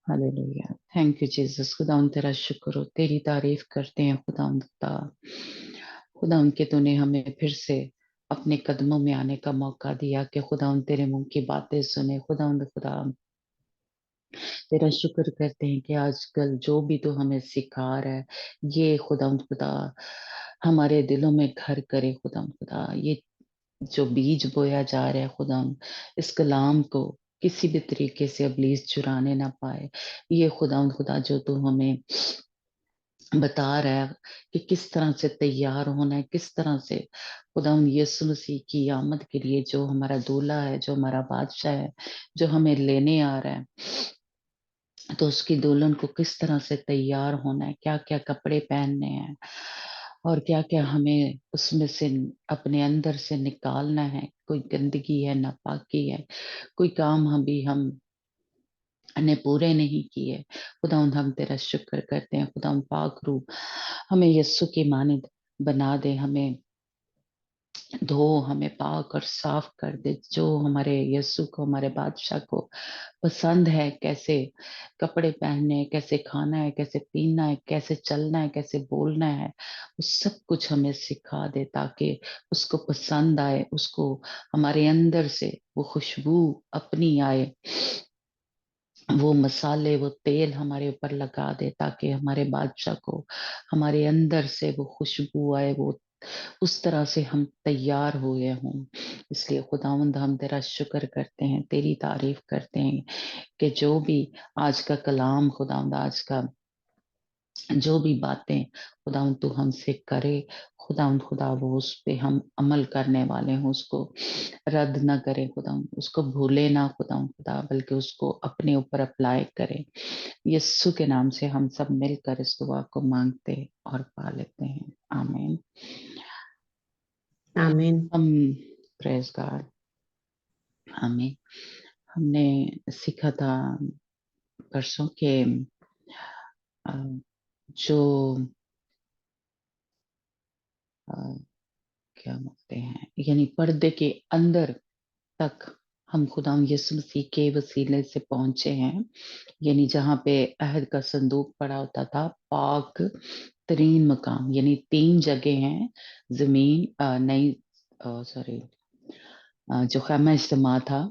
Hallelujah. Thank you Jesus. खुदा तेरा शुक्र हो, तेरी तारीफ करते हैं खुदा खुदा। खुदा के तूने हमें फिर से अपने कदमों में आने का मौका दिया कि खुदा तेरे मुंह की बातें सुने। खुदा खुदा तेरा शुक्र करते हैं कि आजकल जो भी तू हमें सिखा रहा है ये खुदा खुदा हमारे दिलों में घर करे। खुदा खुदा ये जो बीज बोया जा रहा है खुदा, इस कलाम को किसी भी तरीके से इब्लीस चुराने ना पाए। ये खुदा खुदा जो तू हमें बता रहा है कि किस तरह से तैयार होना है, किस तरह से खुदा यीशु मसीह की आमद के लिए जो हमारा दूल्हा है, जो हमारा बादशाह है, जो हमें लेने आ रहा है, तो उसकी दुल्हन को किस तरह से तैयार होना है, क्या क्या कपड़े पहनने हैं और क्या क्या हमें उसमें से अपने अंदर से निकालना है। कोई गंदगी है, नापाकी है, कोई काम हम ने पूरे नहीं किए। खुदा हम तेरा शुक्र करते हैं। खुदा पाक रूह हमें यस्सु की मानिंद बना दे, हमें धो, हमें पाक और साफ कर दे। जो हमारे यस्सु को, हमारे बादशाह को पसंद है, कैसे कपड़े पहनने हैं, कैसे खाना है, कैसे पीना है, कैसे चलना है, कैसे बोलना है, वो सब कुछ हमें सिखा दे ताकि उसको पसंद आए, उसको हमारे अंदर से वो खुशबू अपनी आए, वो मसाले, वो तेल हमारे ऊपर लगा दे ताकि हमारे बादशाह को हमारे अंदर से वो खुशबू आए, वो उस तरह से हम तैयार हुए हों। इसलिए खुदावंद हम तेरा शुक्र करते हैं, तेरी तारीफ करते हैं कि जो भी आज का कलाम खुदावंद, आज का जो भी बातें खुदावंद तू हमसे करे, खुदावंद खुदा वो उस पे हम अमल करने वाले हों, उसको रद्द ना करें खुदावंद, उसको भूले ना खुदावंद खुदा, बल्कि उसको अपने ऊपर अप्लाई करें। यीशु के नाम से हम सब मिलकर इस दुआ को मांगते और पा लेते हैं। आमीन। आमीन। हम प्रेज गॉड। हमें हमने सीखा था परसों के अ, जो अ, क्या बोलते हैं, यानी पर्दे के अंदर तक हम खुदा यीशु मसीह के वसीले से पहुंचे हैं। यानी जहाँ पे अहद का संदूक पड़ा होता था, पाक तरीन मकाम, यानी 3 जगह हैं। जमीन, नई, सॉरी, जो खैमा इज्तिमा था,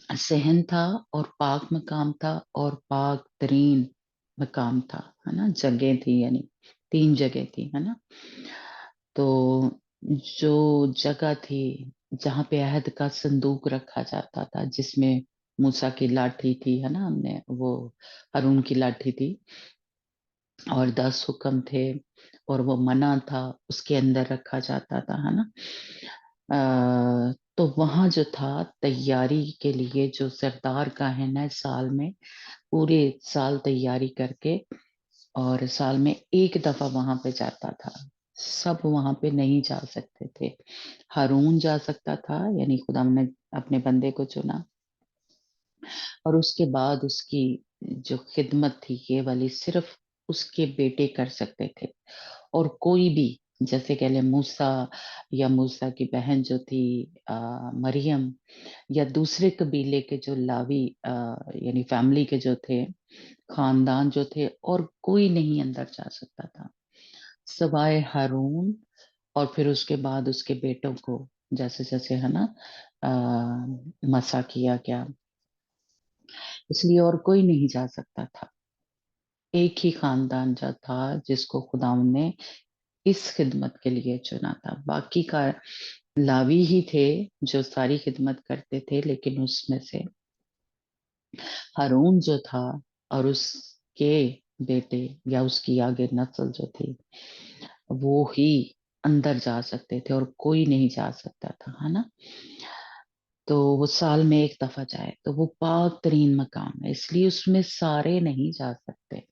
सहन था, और पाक मकाम था, और पाक तरीन मकाम था, है ना, जगह थी, यानी 3 जगह थी, है ना। तो जो जगह थी जहाँ पे अहद का संदूक रखा जाता था, जिसमें मूसा की लाठी थी, है ना, हमने वो हारून की लाठी थी, और 10 हुक्म थे, और वो मना था, उसके अंदर रखा जाता था, है ना। तो वहां जो था तैयारी के लिए, जो सरदार का है ना, साल में पूरे साल तैयारी करके, और साल में एक दफा वहां पे जाता था। सब वहां पे नहीं जा सकते थे। हारून जा सकता था, यानी खुदा ने अपने बंदे को चुना, और उसके बाद उसकी जो खिदमत थी ये वाली सिर्फ उसके बेटे कर सकते थे। और कोई भी, जैसे कह ले मूसा, या मूसा की बहन जो थी मरियम, या दूसरे कबीले के जो लावी, यानी फैमिली के जो थे, खानदान जो थे, और कोई नहीं अंदर जा सकता था सवाए हारून। और फिर उसके बाद उसके बेटों को जैसे जैसे, है ना, मसा किया गया, इसलिए और कोई नहीं जा सकता था। एक ही खानदान जो था जिसको खुदा ने इस खिदमत के लिए चुना था। बाकी का लावी ही थे जो सारी खिदमत करते थे, लेकिन उसमें से हारून जो था और उसके बेटे या उसकी आगे नस्ल जो थी, वो ही अंदर जा सकते थे, और कोई नहीं जा सकता था, है ना। तो वो साल में एक दफा जाए, तो वो पाक तरीन मकाम है, इसलिए उसमें सारे नहीं जा सकते।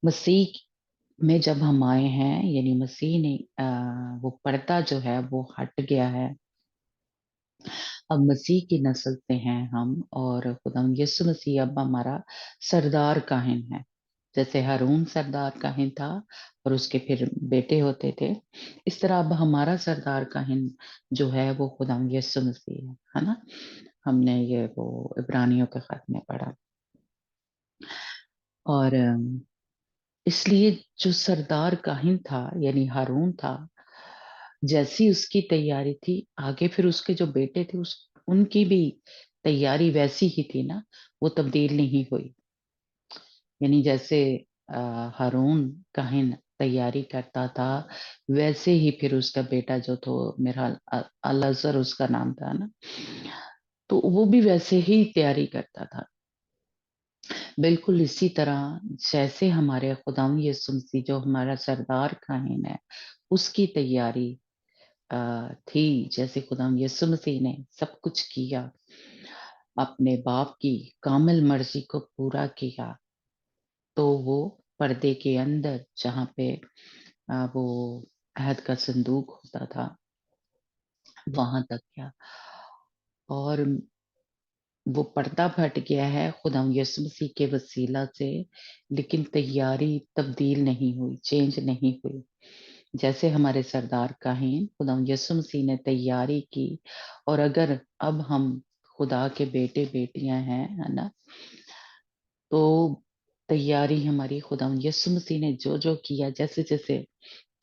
मसीह में जब हम आए हैं, यानी मसीह ने वो पर्दा जो है वो हट गया है। अब मसीह की नस्ल से हैं हम, और खुदा यीशु मसीह अब हमारा सरदार काहिन है। जैसे हारून सरदार काहिन था और उसके फिर बेटे होते थे, इस तरह अब हमारा सरदार काहिन जो है वो खुदा यीशु मसीह है ना। हमने ये वो इब्रानियों के खत में पढ़ा। और इसलिए जो सरदार काहिन था यानी हारून था, जैसी उसकी तैयारी थी, आगे फिर उसके जो बेटे थे उनकी भी तैयारी वैसी ही थी ना, वो तब्दील नहीं हुई। यानी जैसे हारून काहिन तैयारी करता था, वैसे ही फिर उसका बेटा जो तो मेरा अल-अज़र उसका नाम था ना, तो वो भी वैसे ही तैयारी करता था। बिल्कुल इसी तरह जैसे हमारे खुदावंद यीशु मसीह जो हमारा सरदार काहिन है, उसकी तैयारी थी। जैसे खुदावंद यीशु मसीह ने सब कुछ किया, अपने बाप की कामिल मर्जी को पूरा किया, तो वो पर्दे के अंदर जहाँ पे वो अहद का संदूक होता था, वहां तक गया। और वो पर्दा फट गया है खुदावंद यीशु मसीह के वसीला से, लेकिन तैयारी तब्दील नहीं हुई, चेंज नहीं हुई। जैसे हमारे सरदार काहिन खुदावंद यीशु मसीह ने तैयारी की, और अगर अब हम खुदा के बेटे बेटियां हैं, है ना, तो तैयारी हमारी खुदावंद यीशु मसीह ने जो जो किया, जैसे जैसे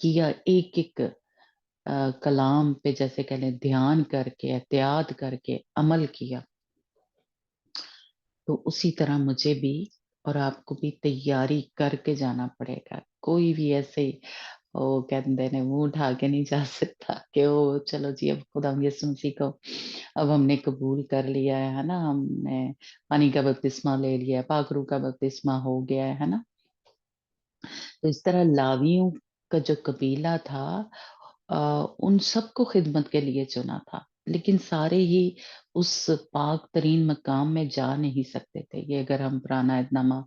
किया, एक एक कलाम पे जैसे कह लें ध्यान करके, एहतियात करके अमल किया, तो उसी तरह मुझे भी और आपको भी तैयारी करके जाना पड़ेगा। कोई भी ऐसे ही वो कहते ने मुंह उठा के नहीं जा सकता कि ओ चलो जी अब खुदा यीशु मसीह को अब हमने कबूल कर लिया है ना, हमने पानी का बपतिस्मा ले लिया है, पाखरू का बपतिस्मा हो गया है ना। तो इस तरह लावियों का जो कबीला था, अ, उन सबको खिदमत के लिए चुना था, लेकिन सारे ही उस पाक तरीन मकाम में जा नहीं सकते थे। ये अगर हम पुराना एहदनामा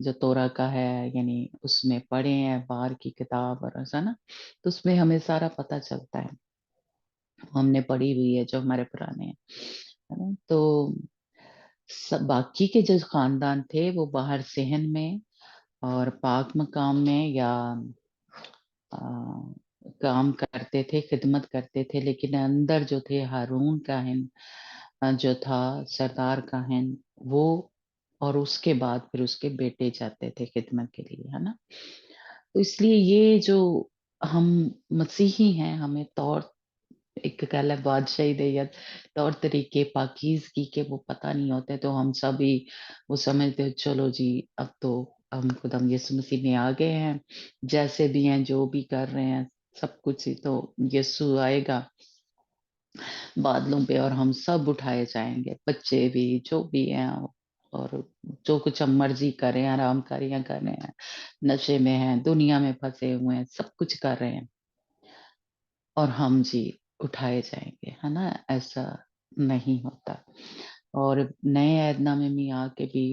जो तोरा का है, यानी उसमें पढ़े हैं, बाहर की किताब और ऐसा ना, तो उसमें हमें सारा पता चलता है, हमने पढ़ी हुई है जो हमारे पुराने हैं, है ना। तो सब बाकी के जो खानदान थे वो बाहर सहन में और पाक मकाम में या अ, काम करते थे, खिदमत करते थे, लेकिन अंदर जो थे हारून काहिन जो था सरदार काहिन, वो और उसके बाद फिर उसके बेटे जाते थे खिदमत के लिए, है ना। तो इसलिए ये जो हम मसीही हैं, हमें तौर एक कह बादशाही दे या तौर तरीके पाकीज़गी के वो पता नहीं होते, तो हम सभी वो समझते हो चलो जी अब तो हम खुदाम यीशु मसीह में आ गए हैं, जैसे भी हैं, जो भी कर रहे हैं, सब कुछ ही तो यीशु आएगा बादलों पे और हम सब उठाए जाएँगे, बच्चे भी, जो भी हैं, और जो कुछ हम मर्ज़ी कर रहे हैं, आरामकारियाँ कर रहे हैं, नशे में हैं, दुनिया में फँसे हुए हैं, सब कुछ कर रहे हैं। और हम जी उठाए जाएँगे, है ना? ऐसा नहीं होता। और नए ऐहदनामे में आके भी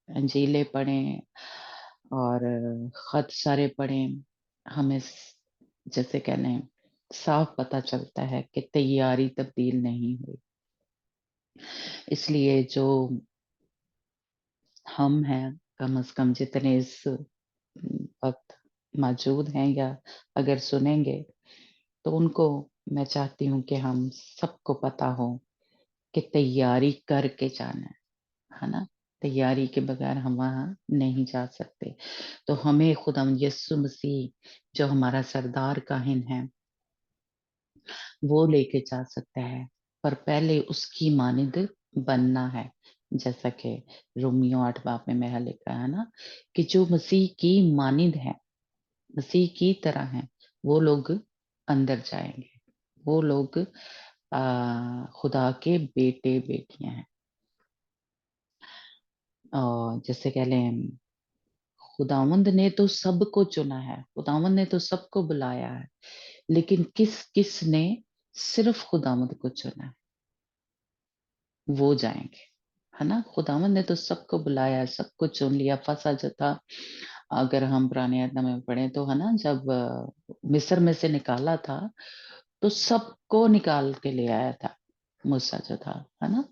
अंजीलें पढ़ें और ख़त सारे पढ़ें, हमें जैसे कह लें साफ पता चलता है कि तैयारी तब्दील नहीं हुई। इसलिए जो हम हैं, कम से कम जितने इस वक़्त मौजूद हैं या अगर सुनेंगे, तो उनको मैं चाहती हूँ कि हम सबको पता हो कि तैयारी करके जाना है ना? तैयारी के बगैर हम वहाँ नहीं जा सकते। तो हमें खुदावंद यीशु मसीह जो हमारा सरदार काहिन है, वो लेके जा सकता है, पर पहले उसकी मानिंद बनना है। जैसा कि रोमियो 8 बाब में मेरा लिखा है ना, कि जो मसीह की मानिंद है, मसीह की तरह हैं, वो लोग अंदर जाएँगे। वो लोग खुदा के बेटे-बेटियाँ हैं। जैसे कह लें खुदावंद ने तो सबको चुना है, खुदावंद ने तो सबको बुलाया है, लेकिन किस ने सिर्फ खुदावंद को चुना है, वो जाएँगे, है ना? खुदावंद ने तो सबको बुलाया, सबको चुन लिया। फसह जो था, अगर हम पुराने ऐहदनामे में पढ़ें तो है ना, जब मिस्र में से निकाला था, तो सबको निकाल के ले आया था, मूसा जो था, है ना?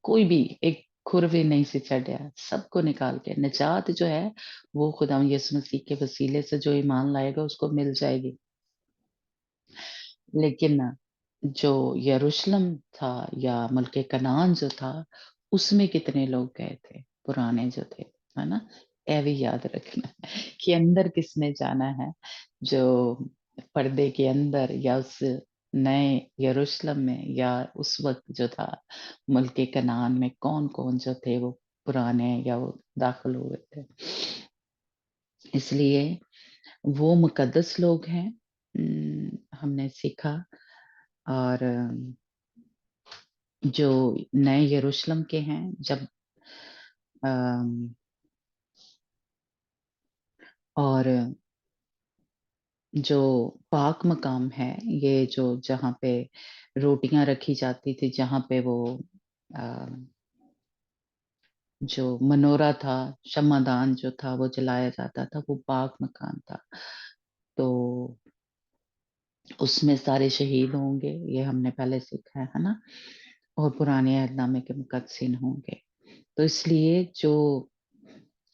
कोई भी एक खुर भी नहीं से चढ़ा, सबको निकाल के निजात जो है वो खुदावंद यीशु मसीह के वसीले से जो ईमान लाएगा उसको मिल जाएगी। लेकिन जो यरूशलेम था या मुल्क कनान जो था, उसमें कितने लोग गए थे, पुराने जो थे, है ना? ये भी याद रखना कि अंदर किसने जाना है, जो पर्दे के अंदर या उस नए यरूशलेम में, या उस वक्त जो था मुल्क कनान में कौन कौन जो थे वो पुराने या वो दाखिल हुए थे। इसलिए वो मुकद्दस लोग हैं, हमने सीखा। और जो नए यरूशलेम के हैं, जब और जो पाक मकाम है, ये जो जहाँ पे रोटियां रखी जाती थी, जहाँ पे वो जो मनोरा था, शमादान जो था वो जलाया जाता था, वो पाक मकान था। तो उसमें सारे शहीद होंगे, ये हमने पहले सीखा है ना, और पुराने अहदनामे के मुकद्दसीन होंगे। तो इसलिए जो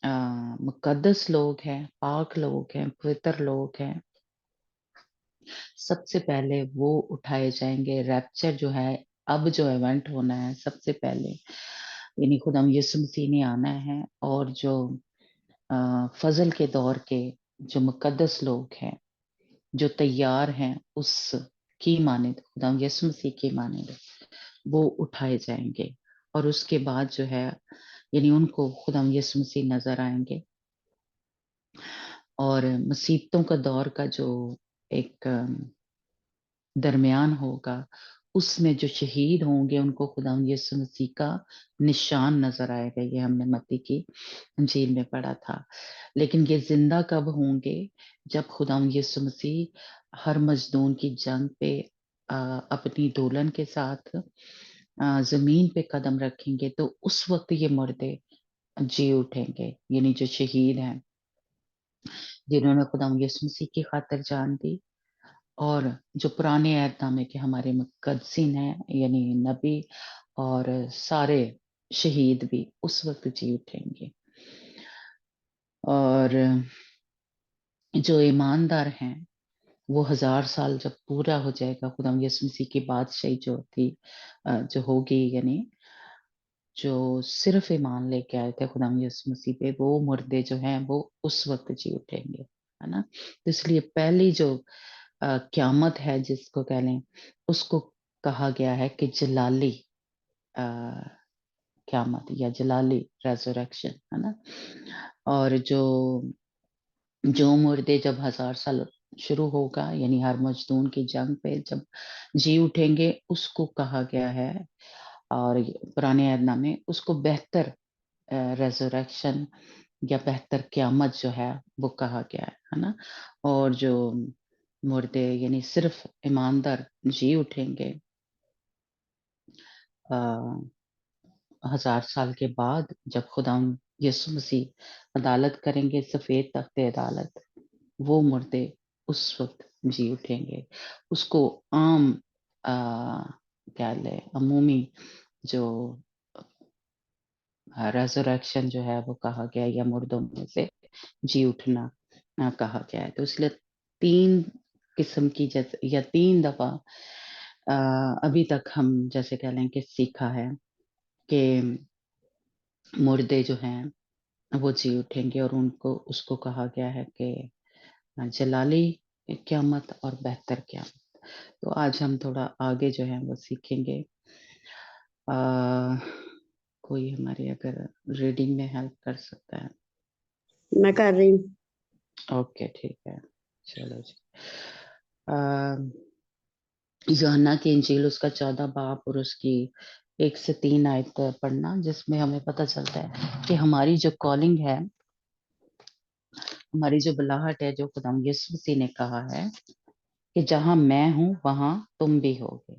मुकद्दस लोग हैं, पाक लोग हैं, पवित्र लोग हैं, सबसे पहले वो उठाए जाएंगे। रैप्चर जो है, अब जो इवेंट होना है सबसे पहले, यानी खुदाम यीशु मसीह ने आना है, और जो फजल के दौर के जो मुकद्दस लोग हैं, जो तैयार हैं उस की माने, खुदाम यीशु मसीह की माने, वो उठाए जाएंगे। और उसके बाद जो है, यानी उनको खुदाम यीशु मसीह नजर आएंगे। और मुसीबतों का दौर का जो एक दरमियान होगा, उसमें जो शहीद होंगे उनको खुदा यीशु मसीह का निशान नजर आएगा। ये हमने मत्ती की इंजील में पढ़ा था। लेकिन ये जिंदा कब होंगे? जब खुदा यीशु मसीह हर मजदून की जंग पे अपनी दुल्हन के साथ जमीन पे कदम रखेंगे, तो उस वक्त ये मुर्दे जी उठेंगे, यानी जो शहीद हैं, जिन्होंने खुदा यीशु मसीह की खातिर जान दी। और जो पुराने अहदनामे के हमारे मुकद्दसीन हैं, यानी नबी और सारे शहीद भी उस वक्त जी उठेंगे। और जो ईमानदार हैं, वो 1000 साल जब पूरा हो जाएगा, खुदा यीशु मसीह की बादशाही जो थी, जो होगी, यानी जो सिर्फ ईमान लेके आए थे खुदा यीशु मसीह पे, वो मुर्दे जो हैं वो उस वक्त जी उठेंगे, है ना। तो इसलिए पहली जो क्यामत है, जिसको कह लें, उसको कहा गया है कि जलाली क्यामत या जलाली रेजरेक्शन, है ना। और जो जो मुर्दे जब 1000 साल शुरू होगा, यानी हर मजदून की जंग पे जब जी उठेंगे, उसको कहा गया है, और पुराने अहदनामे में उसको बेहतर रेजरेक्शन या बेहतर क्यामत जो है वो कहा गया है ना। और जो मुर्दे यानी सिर्फ ईमानदार जी उठेंगे 1000 साल के बाद, जब खुदा यीशु मसीह अदालत करेंगे, सफेद तख्ते अदालत, वो मुर्दे उस वक्त जी उठेंगे। उसको आम क्या ले अमूमी जो रेजरेक्शन जो है वो कहा गया, या मुर्दों में से जी उठना कहा गया है। तो इसलिए 3 किस्म की, जैसे या 3 दफा अभी तक हम जैसे कह लें कि सीखा है कि मुर्दे जो हैं वो जी उठेंगे, और उनको उसको कहा गया है कि जलाली क्यामत और बेहतर क्यामत। तो आज हम थोड़ा आगे जो है वो सीखेंगे। आ, कोई हमारी अगर रीडिंग में हेल्प कर सकता है? मैं कर रही हूँ। ओके, ठीक है, चलो जी। यूहन्ना की इंजील उसका 14 बाब और उसकी 1 से 3 आयत पढ़ना, जिसमें हमें पता चलता है कि हमारी जो कॉलिंग है, हमारी जो बुलाहट है, जो खुदा यीशु मसीह ने कहा है कि जहां मैं हूं वहां तुम भी होगे।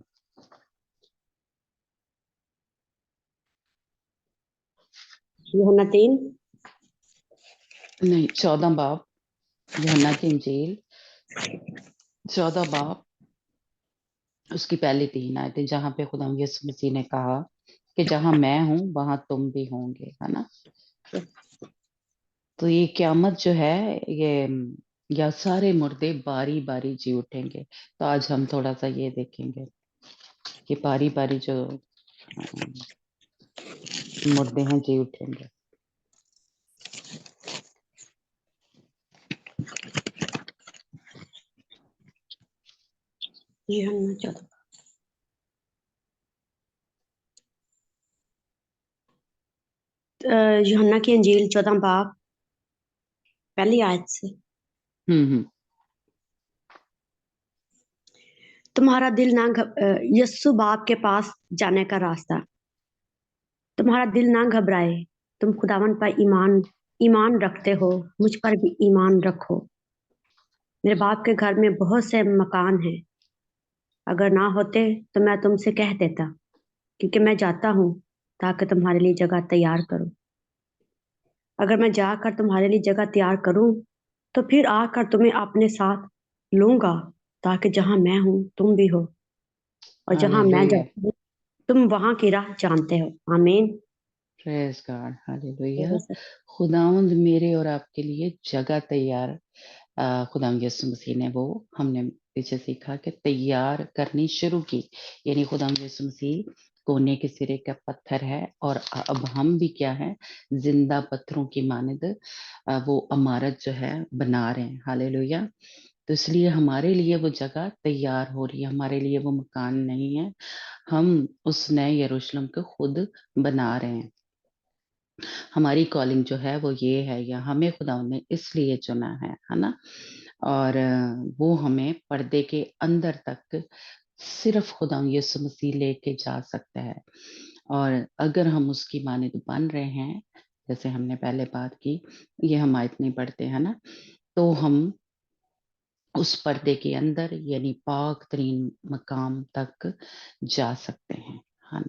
यूहन्ना 3। नहीं, 14 बाब, यूहन्ना की इंजील 14 बाब उसकी पहली 3 आयतें, जहां पे खुदा यीशु मसीह ने कहा कि जहां मैं हूं वहां तुम भी होंगे, है ना। तो ये क्यामत जो है, ये या सारे मुर्दे बारी बारी जी उठेंगे। तो आज हम थोड़ा सा ये देखेंगे कि बारी बारी जो मुर्दे हैं जी उठेंगे। यूहन्ना 14 यूहन्ना की अंजील 14 बाब पहली आयत से। हम्म। तुम्हारा दिल ना यस्सु बाप के पास जाने का रास्ता। तुम्हारा दिल ना घबराए, तुम खुदावन पर ईमान रखते हो, मुझ पर भी ईमान रखो। मेरे बाप के घर में बहुत से मकान हैं, अगर ना होते तो मैं तुमसे कह देता, क्योंकि मैं जाता हूँ ताकि तुम्हारे लिए जगह तैयार करूं। अगर मैं जाकर तुम्हारे लिए जगह तैयार करूं तो फिर आकर तुम्हें अपने साथ लूंगा, ताकि जहां मैं हूं तुम भी हो, और जहां मैं हालेलुया। जाता हूं तुम वहां की राह जानते हो। आमीन। Praise God. हालेलुया। खुदावंद मेरे और आपके लिए जगह तैयार, खुदावंद यीशु मसीह ने वो हमने पीछे सीखा कि तैयार करनी शुरू की। यानी खुदावंद यीशु मसीह कोने के सिरे का पत्थर है और अब हम भी क्या है, जिंदा पत्थरों की मानद वो इमारत जो है बना रहे हैं। हालेलुया। तो इसलिए हमारे लिए वो जगह तैयार हो रही है, हमारे लिए वो मकान नहीं है, हम उस नए यरूशलेम को खुद बना रहे हैं। हमारी कॉलिंग जो है वो ये है, या हमें खुदा ने इसलिए चुना है ना। और वो हमें पर्दे के अंदर तक सिर्फ खुदा यीशु मसीह लेके जा सकता है। और अगर हम उसकी मानद बन रहे हैं, जैसे हमने पहले बात की, ये हम आयत नहीं पढ़ते हैं ना, तो हम उस पर्दे के अंदर यानी पाक तरीन मकाम तक जा सकते हैं। हाँ,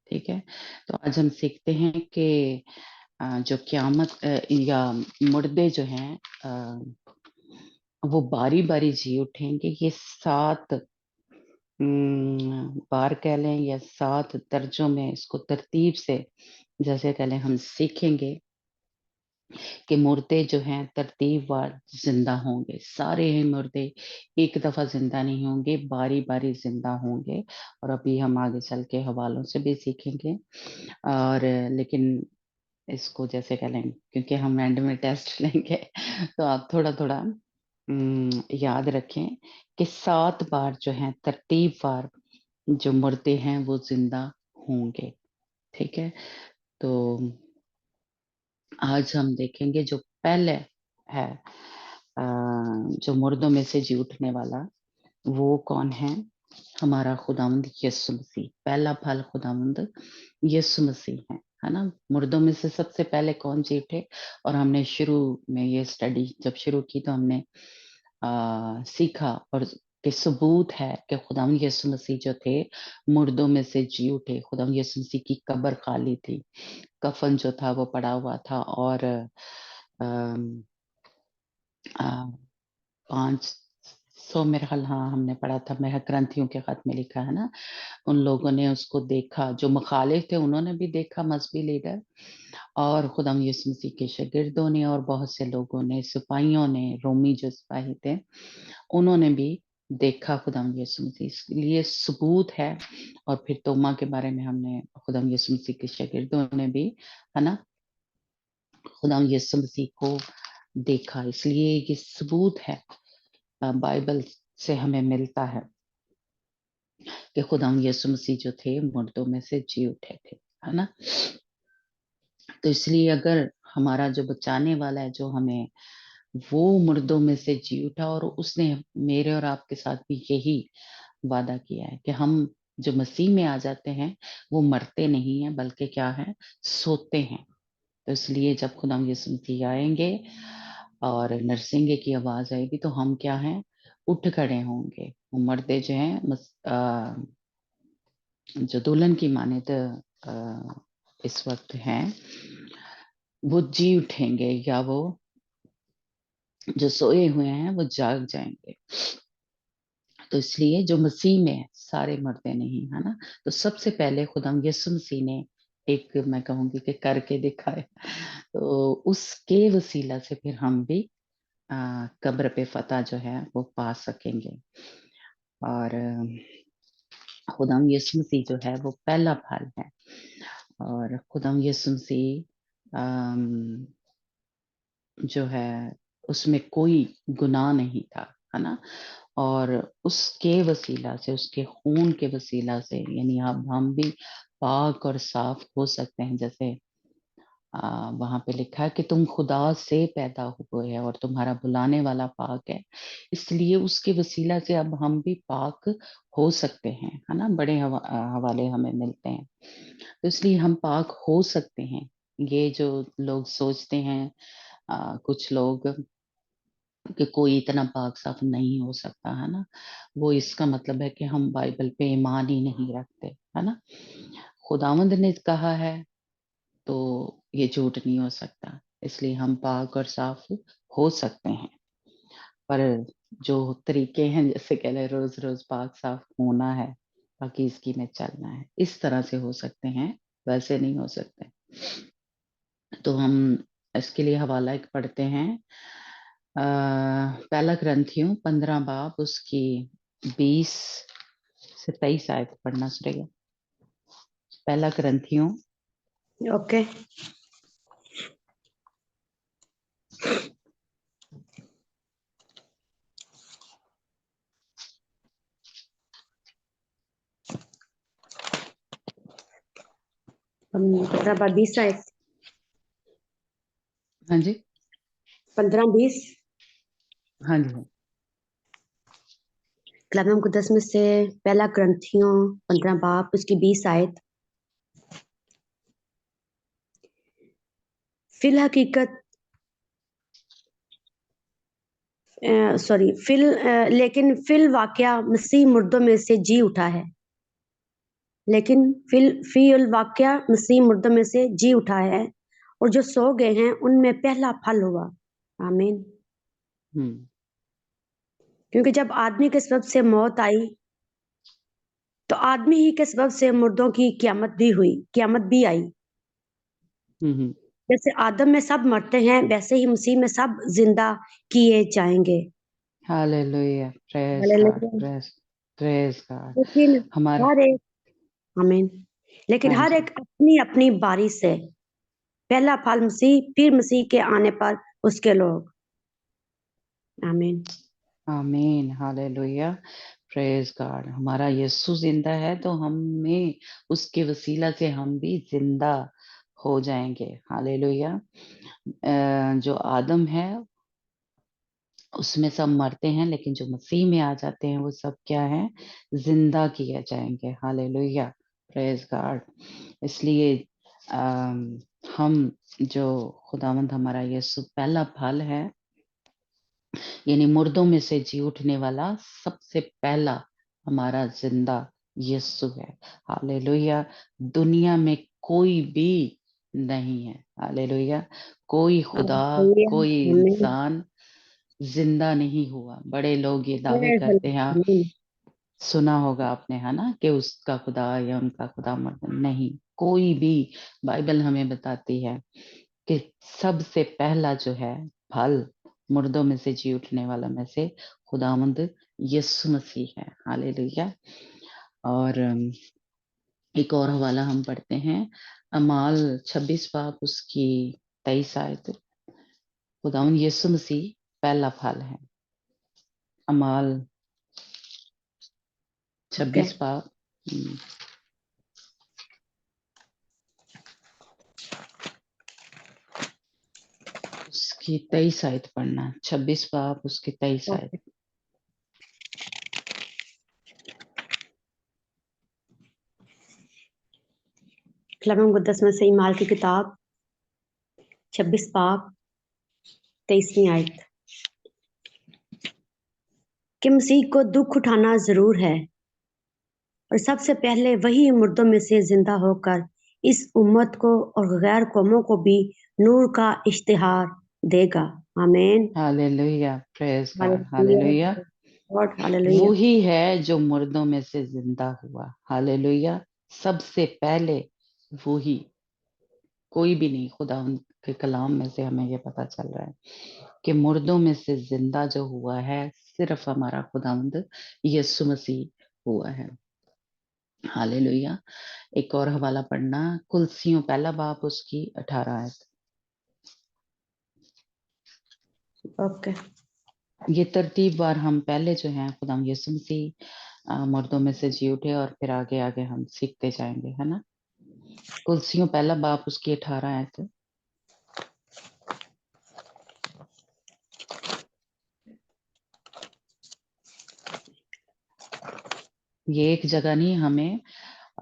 ठीक है। तो आज हम सीखते हैं कि जो क्यामत या मुर्दे जो हैं वो बारी बारी जी उठेंगे। ये 7 बार कह लें या 7 दर्जों में इसको तरतीब से जैसे कह लें हम सीखेंगे कि मुर्दे जो हैं तरतीबवार जिंदा होंगे। सारे ही मुर्दे एक दफा जिंदा नहीं होंगे, बारी बारी जिंदा होंगे। और अभी हम आगे चल के हवालों से भी सीखेंगे। और लेकिन इसको जैसे कह लें, क्योंकि हम एंड में टेस्ट लेंगे, तो आप थोड़ा थोड़ा याद रखें कि 7 बार जो है तरतीबवार जो मुर्दे हैं वो जिंदा होंगे। ठीक है। तो आज हम देखेंगे जो पहले है जो मुर्दों में से जी उठने वाला, वो कौन है? हमारा खुदावंद यीशु मसीह। पहला फल खुदावंद यीशु मसीह है ना। मुर्दों में से सबसे पहले कौन जी उठे? और हमने शुरू में ये स्टडी जब शुरू की तो हमने सीखा और कि सबूत है कि खुदावंद यीशु मसीह जो थे मुर्दों में से जी उठे। खुदावंद यीशु मसीह की कब्र खाली थी, कफन जो था वो पड़ा हुआ था, और अम, आ, 500 मेरे ख्याल, हाँ हमने पढ़ा था, मैं ग्रंथियों के खत में लिखा है ना। उन लोगों ने उसको देखा, जो मुखालिफ थे उन्होंने भी देखा, मजहबी लीडर और खुदाम यीशु मसीह के शागिर्दों ने और बहुत से लोगों ने, सिपाहियों ने, रोमी जो सिपाही थे उन्होंने भी देखा खुदाम यीशु मसीह। इसलिए सबूत है। और फिर तोमा के बारे में हमने, खुदाम यीशु मसीह के शागिर्दों ने भी है ना खुदाम यीशु मसीह को देखा। इसलिए ये सबूत है, बाइबल से हमें मिलता है कि खुदाम यीशु मसीह जो थे मुर्दों में से जी उठे थे, है ना। तो इसलिए अगर हमारा जो बचाने वाला है, जो हमें वो मुर्दों में से जी उठा, और उसने मेरे और आपके साथ भी यही वादा किया है कि हम जो मसीह में आ जाते हैं वो मरते नहीं हैं, बल्कि क्या है, सोते हैं। तो इसलिए जब खुदाम यीशु मसीह आएंगे और नरसिंगे की आवाज आएगी तो हम क्या हैं, उठ खड़े होंगे। वो मर्दे जो हैं जो दुल्हन की माने इस वक्त हैं, वो जी उठेंगे, या वो जो सोए हुए हैं वो जाग जाएंगे। तो इसलिए जो मसीह में है, सारे मरते नहीं, है ना। तो सबसे पहले खुदाम यीशु मसीह ने एक, मैं कहूंगी कि करके दिखाया, तो उसके वसीला से फिर हम भी कब्र पे फतह जो है वो पा सकेंगे। और खुदाम यीशु मसीह जो है वो पहला फल है। और खुदाम यीशु मसीह जो है उसमें कोई गुनाह नहीं था, है ना। और उसके वसीला से, उसके खून के वसीला से, यानी अब हम भी पाक और साफ हो सकते हैं। जैसे वहां पे लिखा है कि तुम खुदा से पैदा हुए हैं और तुम्हारा बुलाने वाला पाक है, इसलिए उसके वसीला से अब हम भी पाक हो सकते हैं, है ना। बड़े हवाले हमें मिलते हैं, तो इसलिए हम पाक हो सकते हैं। ये जो लोग सोचते हैं कुछ लोग कि कोई इतना पाक साफ नहीं हो सकता, है ना, वो इसका मतलब है कि हम बाइबल पे ईमान ही नहीं रखते, है ना। खुदावंद ने कहा है तो ये झूठ नहीं हो सकता, इसलिए हम पाक और साफ हो सकते हैं। पर जो तरीके हैं, जैसे कह रहे रोज रोज पाक साफ होना है, पाकीज़गी में चलना है, इस तरह से हो सकते हैं, वैसे नहीं हो सकते। तो हम इसके लिए हवाला एक पढ़ते हैं, पहला ग्रंथियों 15 बाब उसकी 20 से 23 आयत पढ़ना सुनेगा। पहला ग्रंथियों ओके। हम 15-20 आए, हाँ जी, 15-20 हाँ जी, कलाम मुकद्दस में से पहला ग्रंथियों 15 बाब उसकी 20 आयत। फिल हकीकत लेकिन फिल वाकया मसीह मुर्दों में से जी उठा है। लेकिन फिल वाकया मसीह मुर्दों में से जी उठा है और जो सो गए हैं उनमें पहला फल हुआ। आमीन। क्योंकि जब आदमी के सबब से मौत आई तो आदमी ही के सबब से मुर्दों की कियामत भी आई। जैसे आदम में सब मरते हैं वैसे ही मसीह में सब जिंदा किए जाएंगे। Hallelujah, praise God, hallelujah. Praise God. लेकिन हमारा, हर एक आमीन। लेकिन हाँ हर जी, एक अपनी अपनी बारी से पहला फल मसीह, फिर मसीह के आने पर उसके लोग। आमीन। आमीन, हालेलुया, प्रेज गॉड। हमारा यीशु जिंदा है तो हमें उसके वसीला से हम भी जिंदा हो जाएंगे। हालेलुया। जो आदम है उसमें सब मरते हैं, लेकिन जो मसीह में आ जाते हैं वो सब क्या है, जिंदा किए जाएंगे। Hallelujah, praise God. इसलिए अम, हम जो खुदावंद हमारा यीशु पहला फल है, यानी मुर्दों में से जी उठने वाला सबसे पहला हमारा जिंदा यीशु है। हालेलुया। दुनिया में कोई भी नहीं है, हालेलुया, कोई खुदा, हालेलुया। कोई आमीन। इंसान जिंदा नहीं हुआ। बड़े लोग ये दावे करते हैं, आमीन। सुना होगा आपने, है ना, कि उसका खुदा या उनका खुदा मर्द नहीं, कोई भी। बाइबल हमें बताती है कि सबसे पहला जो है फल मुर्दों में से जी उठने वाला में से खुदावंद यीशु मसीह है। हालेलुया। और एक और हवाला हम पढ़ते हैं, अमाल 26 बाब उसकी 23 आयत। खुदावंद यीशु मसीह पहला फल है। अमाल ओके। 26 बाब उसकी 23 आयत पढ़ना, 26 बाब उसकी 23 आयत। ओके। कलाम मुकद्दस में से ईमाल की किताब 26 बाब 23वीं आयत। कि मसीह को दुख उठाना जरूर है और सबसे पहले वही मुर्दों में से जिंदा होकर इस उम्मत को और गैर कौमों को भी नूर का इश्तिहार देगा। आमीन। Hallelujah, praise God, hallelujah. Hallelujah. God hallelujah. वो ही है जो मुर्दों में से जिंदा हुआ। हालेलुया। सबसे पहले वो ही, कोई भी नहीं। खुदा के कलाम में से हमें ये पता चल रहा है कि मुर्दों में से जिंदा जो हुआ है सिर्फ हमारा खुदावंद यीशु मसीह हुआ है। हालेलुया। एक और हवाला पढ़ना, कुलसियों पहला बाब उसकी 18 आयत। ओके। ये तरतीब बार हम पहले जो हैं खुदा यीशु मसीह मुर्दों में से जी उठे और फिर आगे आगे हम सीखते जाएंगे, है ना। कुलसियों पहला बाप उसकी 18 आयत। ये एक जगह नहीं, हमें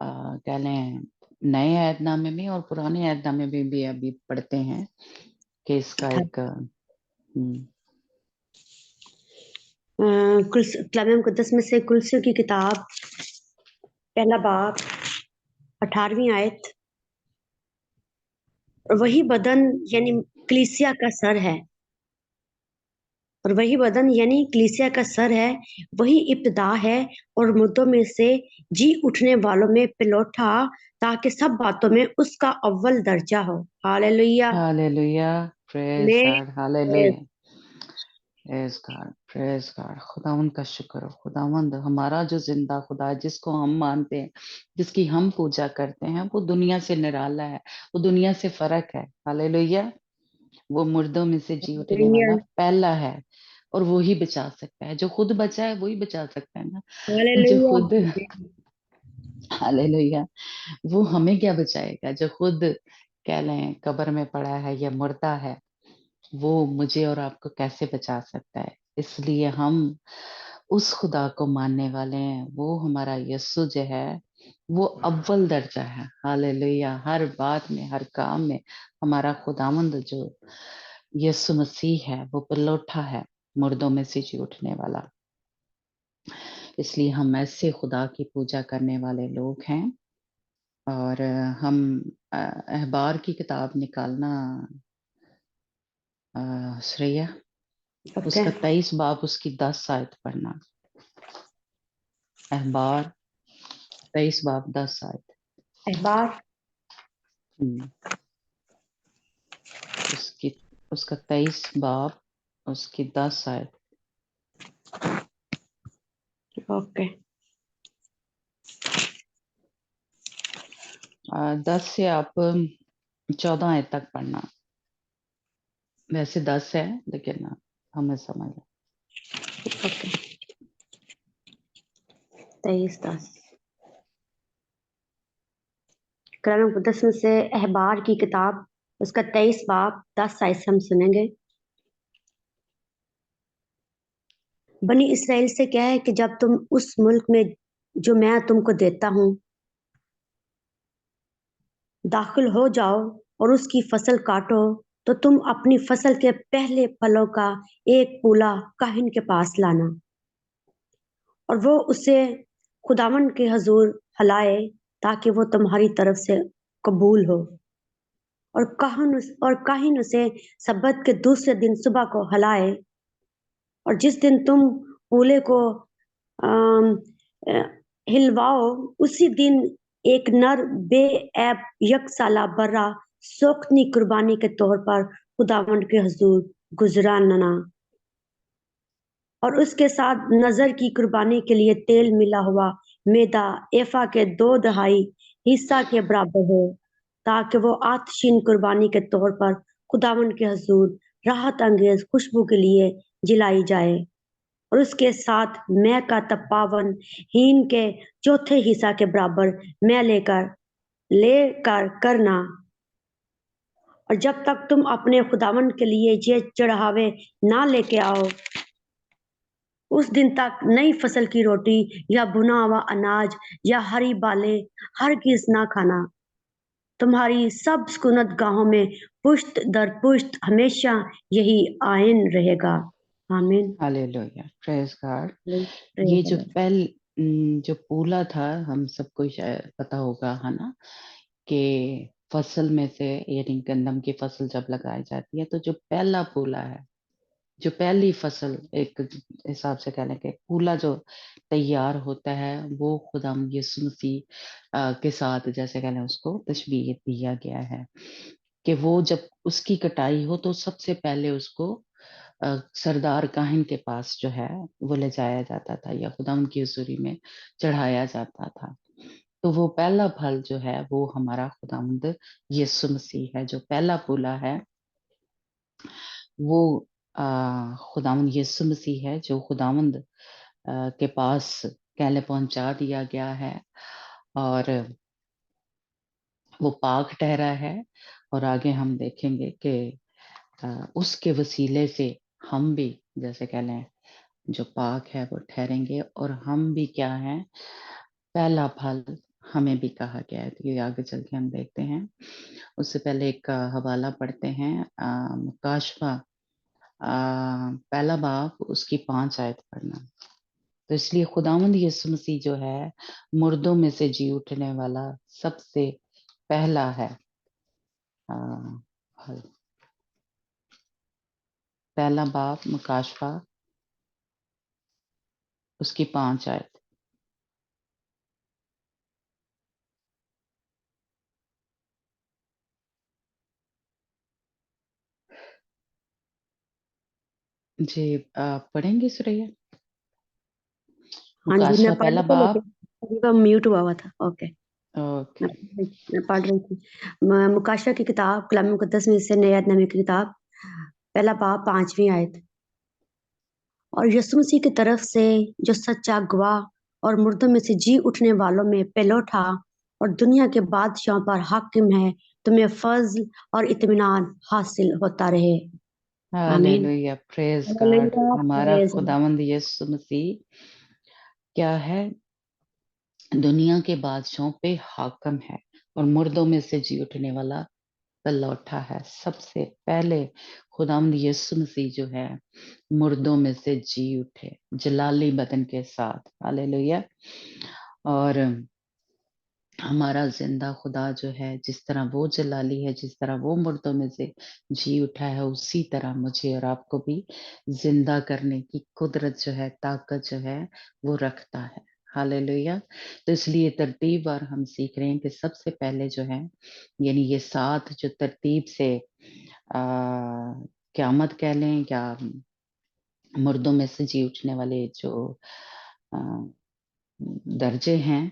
कह लें नए ऐतनामे में और पुराने ऐतनामे में भी अभी पढ़ते हैं कि इसका एक कलाम मुकद्दस में से कुलसियों की किताब पहला बाब 18वीं आयत। और वही बदन यानी कलीसिया का सर है, और वही बदन यानी कलीसिया का सर है, वही इब्तिदा है और मुर्दों में से जी उठने वालों में पिलौठा, ताकि सब बातों में उसका अव्वल दर्जा हो। हालेलुया। हालेलुया, प्रेज मैं God, hallelujah, praise God, praise God. खुदावंद का शुक्र हो। खुदावंद हमारा जो जिंदा खुदा है, जिसको हम मानते हैं, जिसकी हम पूजा करते हैं, वो दुनिया से निराला है, वो दुनिया से फर्क है। हालेलुया। वो मुर्दों में से जी उठने हालेलुया। वाला पहला है और वो ही बचा सकता है। जो खुद बचा है वही बचा सकता है ना। जो हालेलुया। खुद, हालेलुया, वो हमें क्या बचाएगा। जो खुद कह लें कब्र में पड़ा है या मुर्दा है, वो मुझे और आपको कैसे बचा सकता है। इसलिए हम उस खुदा को मानने वाले हैं। वो हमारा यस्सु जो है वो अव्वल दर्जा है। हालेलुया। हर बात में, हर काम में हमारा खुदावंद जो यस्सु मसीह है वो पलोठा है, मुर्दों में से जी उठने वाला। इसलिए हम ऐसे खुदा की पूजा करने वाले लोग हैं। और हम अहबार की किताब निकालना श्रेया, ओके। उसका 23 बाब उसकी 10 आयत पढ़ना। अहबार 23 बाब 10 आयत। अहबार हम्म, उसकी उसका 23 बाब उसकी 10 आयत। ओके। 10 से आप 14 आयत तक पढ़ना। वैसे 10 है लेकिन हमें समझ है। ओके। 23:10 कलाम मुकद्दस में से अहबार की किताब उसका 23 बाब 10 आयत से हम सुनेंगे। बनी इसराइल से क्या है कि जब तुम उस मुल्क में जो मैं तुमको देता हूँ दाखिल हो जाओ और उसकी फसल काटो, तो तुम अपनी फसल के पहले फलों का एक पूला काहिन के पास लाना, और वो उसे खुदावन के हजूर हलाए, ताकि वो तुम्हारी तरफ से कबूल हो। और काहिन उसे सब्बत के दूसरे दिन सुबह को हलाए, और जिस दिन तुम पूले को अम, अ, हिलवाओ, उसी दिन एक नर बेऐब यकसाला बर्रा सोख्तनी कुर्बानी के तौर पर खुदावंद के हजूर गुजराना, और उसके साथ नजर की कुर्बानी के लिए तेल मिला हुआ मैदा एफा के 2/2 हिस्सा के बराबर हो, ताकि वो आतशीन कुर्बानी के तौर पर खुदावंद के हजूर राहत अंगेज खुशबू के लिए जलाई जाए। और उसके साथ मैं का तपावन हीन के चौथे हिस्सा के बराबर मैं लेकर लेकर करना। और जब तक तुम अपने खुदावन के लिए ये चढ़ावे ना लेके आओ, उस दिन तक नई फसल की रोटी या भुना हुआ अनाज या हरी बालें हरगिज ना खाना। तुम्हारी सब सुकूनत गाहों में पुश्त दर पुश्त हमेशा यही आयन रहेगा। आमीन। Hallelujah, praise God. प्रेज ये द जो लॉर्ड। जो पूला था, हम सबको शायद पता होगा, है ना, कि फसल में से यानी गंदम की फसल जब लगाई जाती है तो जो पहला पूला है, जो पहली फसल एक हिसाब से कह लें कि पूला जो तैयार होता है, वो खुदाम यीशु मसीह के साथ जैसे कह लें उसको तशबीह दिया गया है कि वो जब उसकी कटाई हो तो सबसे पहले उसको सरदार काहिन के पास जो है वो ले जाया जाता था या खुदा उनकी हजूरी में चढ़ाया जाता था। तो वो पहला फल जो है वो हमारा खुदावंद यीशु मसीह है, जो पहला पूला है। वो खुदावंद यीशु मसीह है जो खुदावंद के पास कहले पहुंचा दिया गया है और वो पाक ठहरा है। और आगे हम देखेंगे कि उसके वसीले से हम भी जैसे कह लें जो पाक है वो ठहरेंगे और हम भी क्या हैं, पहला फल हमें भी कहा गया है। तो ये आगे चल के हम देखते हैं। उससे पहले एक हवाला पढ़ते हैं, मुकाशवा पहला बाब उसकी 5 आयत पढ़ना। तो इसलिए खुदावंद यीशु मसीह जो है मुर्दों में से जी उठने वाला सबसे पहला है। फल पहला बाब मुकाशवा उसकी 5 आयत। जी पढ़ेंगे सुरैया? हाँ जी, मैं मुकाशवा पढ़ पहला रही थी बाब। लेकिन म्यूट हुआ था। Okay, okay. मैं पढ़ रही थी। मुकाशवा की किताब कलाम मुकद्दस में से नया नबी की किताब पहला बाब 5वीं आयत। और यीशु मसीह की तरफ से जो सच्चा गवाह और मुर्दों में से जी उठने वालों में पहलौठा और दुनिया के बादशाहों पर हाकिम है, तुम्हें फजल और इत्मीनान हासिल होता रहे। आमीन। Hallelujah, praise God. हालेलुया, हमारा प्रेज गॉड। खुदावंद यीशु मसीह क्या है, दुनिया के बादशाहों पे हाकम है और मुर्दों में से जी उठने वाला पलौठा है। सबसे पहले खुदावंद यीशु मसीह जो है मुर्दों में से जी उठे जलाली बदन के साथ। हालेलुया। और हमारा जिंदा खुदा जो है, जिस तरह वो जलाली है, जिस तरह वो मुर्दों में से जी उठा है, उसी तरह मुझे और आपको भी जिंदा करने की कुदरत जो है, ताकत जो है वो रखता है। हालेलुया। तो इसलिए तरतीब और हम सीख रहे हैं कि सबसे पहले जो है, यानी ये 7 जो तरतीब से क़यामत कह लें या मुर्दों में से जी उठने वाले जो अ, दर्जे हैं,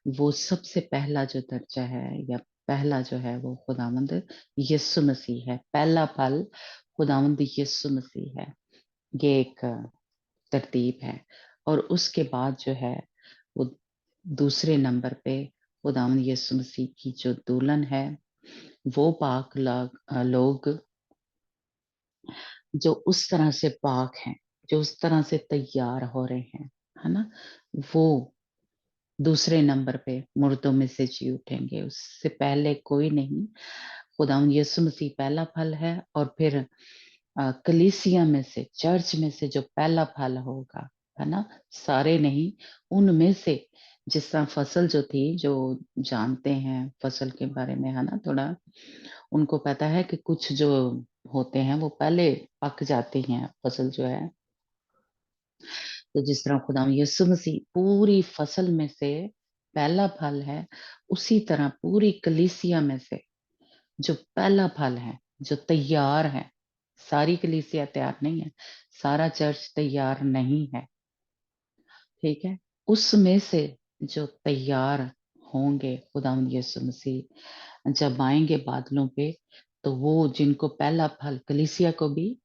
वो सबसे पहला जो दर्जा है या पहला जो है वो खुदावंद यीशु मसीह है। पहला फल खुदावंद यीशु मसीह है। ये एक तरतीब है। और उसके बाद जो है वो दूसरे नंबर पे खुदावंद यीशु मसीह की जो दुल्हन है, वो पाक लोग जो उस तरह से पाक हैं, जो उस तरह से तैयार हो रहे हैं, है ना, वो दूसरे नंबर पे मुर्दों में से जी उठेंगे। उससे पहले कोई नहीं। खुदावंद यीशु मसीह पहला फल है और फिर कलीसिया में से, चर्च में से जो पहला फल होगा, है ना, सारे नहीं, उनमें से। जिस तरह फसल जो थी, जो जानते हैं फसल के बारे में, है ना, थोड़ा उनको पता है कि कुछ जो होते हैं वो पहले पक जाती हैं फसल जो है। तो जिस तरह खुदा यीशु मसीह पूरी फसल में से पहला फल है, उसी तरह पूरी कलीसिया में से जो पहला फल है, जो तैयार है। सारी कलीसिया तैयार नहीं है, सारा चर्च तैयार नहीं है, ठीक है। उसमें से जो तैयार होंगे, खुदा यीशु मसीह जब आएंगे बादलों पे, तो वो जिनको पहला फल, कलीसिया को भी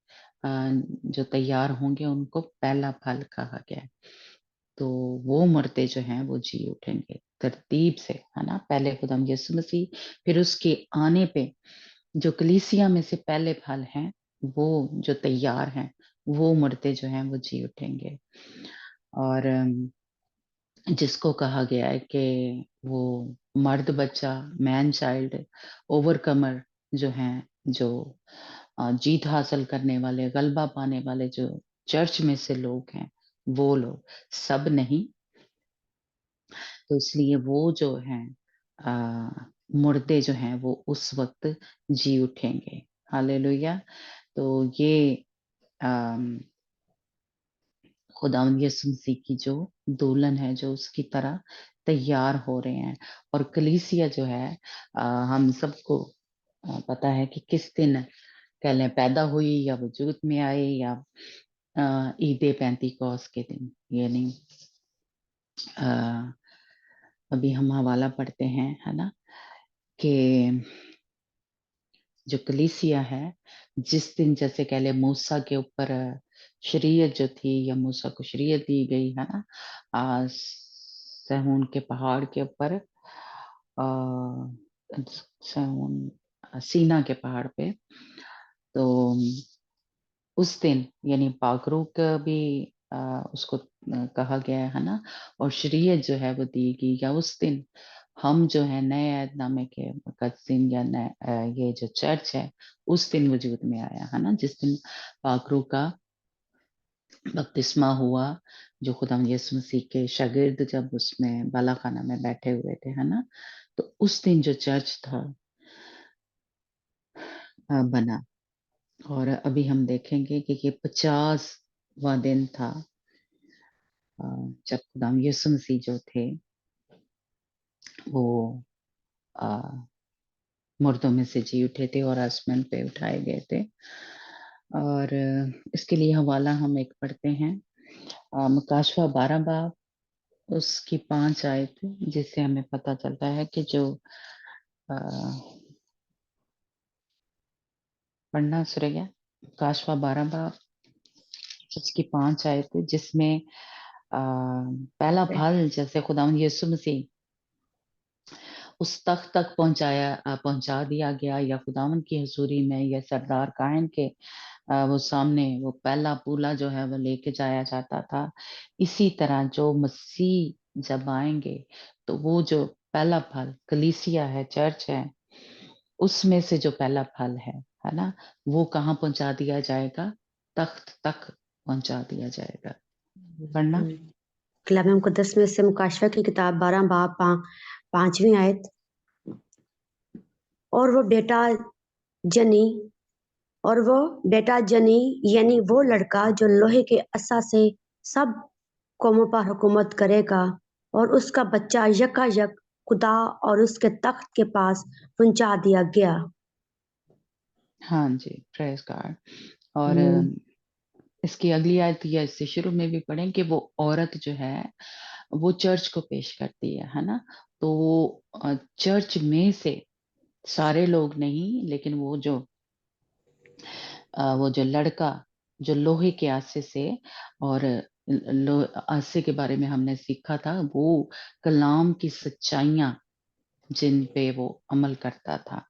जो तैयार होंगे उनको पहला फल कहा गया है। तो वो मरते जो हैं वो जी उठेंगे तरतीब से, है ना। पहले खुदाम यीशु मसीह, फिर उसके आने पे जो कलीसिया में से पहले फल हैं, वो जो तैयार हैं, वो मरते जो हैं वो जी उठेंगे। और जिसको कहा गया है कि वो मर्द बच्चा, मैन चाइल्ड, ओवरकमर जो हैं, जो जीत हासिल करने वाले, गलबा पाने वाले जो चर्च में से लोग हैं, वो लोग सब नहीं। तो इसलिए वो जो हैं मुर्दे जो हैं वो उस वक्त जी उठेंगे। हालेलुया। तो ये खुदावंद यीशु मसीह की जो दुल्हन है, जो उसकी तरह तैयार हो रहे हैं। और कलीसिया जो है, हम सबको पता है कि किस दिन कह लें पैदा हुई, या वजूद में आए, या ईद पेंतीकोस के दिन। यानी अभी हम हवाला पढ़ते हैं, है ना, कि जो कलीसिया है, जिस दिन जैसे कह ले मूसा के ऊपर शरीयत जो थी, या मूसा को शरीयत दी गई है ना, सहून के पहाड़ के ऊपर, सहून सीना के पहाड़ पे, तो उस दिन यानी पाकरू का भी उसको कहा गया है ना, और शरीयत जो है वो दी गई, या उस दिन हम जो है नए ऐतनामे के दिन, या ये जो चर्च है उस दिन वजूद में आया है ना, जिस दिन पाकरू का बपतिस्मा हुआ, जो खुदा यीशु मसीह के शागिर्द जब उसमें बाला खाना में बैठे हुए थे, है ना, तो उस दिन जो चर्च था बना। और अभी हम देखेंगे कि ये 50वां दिन था जब खुदा यीशु मसीह जो थे वो मुर्दों में से जी उठे थे और आसमान पे उठाए गए थे। और इसके लिए हवाला हम एक पढ़ते हैं, मुकाशवा 12 बाब उसकी 5 आयत, जिससे हमें पता चलता है कि जो पढ़ना सुरेगा, मुकाशवा 12 बाब उसकी 5 आयत, जिसमें पहला फल जैसे खुदावंद यीशु मसीह उस तख्त तक पहुंचा दिया गया, या खुदावंद की हजूरी में, या सरदार कायन के वो सामने वो पहला पूला जो है वो लेके जाया जाता था। इसी तरह जो मसीह जब आएंगे तो वो जो पहला फल कलीसिया है, चर्च है, उसमें से जो पहला फल है ना, वो कहाँ पहुंचा दिया जाएगा? तख्त तक पहुंचा दिया जाएगा। पढ़ना। कलाम मुकद्दस में से मुकाशवा की किताब 12 बाब 5वीं आयत, और वो बेटा जनी यानी वो लड़का जो लोहे के असा से सब कौमों पर हुकूमत करेगा, और उसका बच्चा यकायक खुदा और उसके तख्त के पास पहुंचा दिया गया। हाँ जी, प्रेज गॉड। और इसकी अगली आयत, या इससे शुरू में भी पढ़ें कि वो औरत जो है वो चर्च को पेश करती है ना, तो वो चर्च में से सारे लोग नहीं, लेकिन वो जो लड़का जो लोहे के आसे से, और आसे के बारे में हमने सीखा था, वो कलाम की सच्चाइयां जिन पे वो अमल करता था,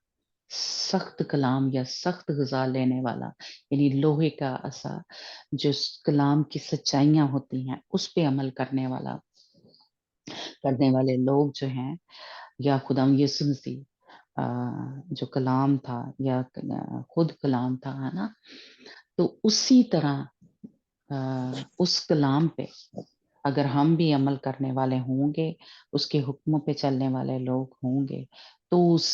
सख्त कलाम या सख्त गजा लेने वाला, यानी लोहे का आसा जो कलाम की सच्चाइयां होती हैं उस पे अमल करने वाले लोग जो हैं, या खुदा यीशु मसीह जो कलाम था, या खुद कलाम था, है ना, तो उसी तरह उस कलाम पे अगर हम भी अमल करने वाले होंगे, उसके हुक्मों पे चलने वाले लोग होंगे, तो उस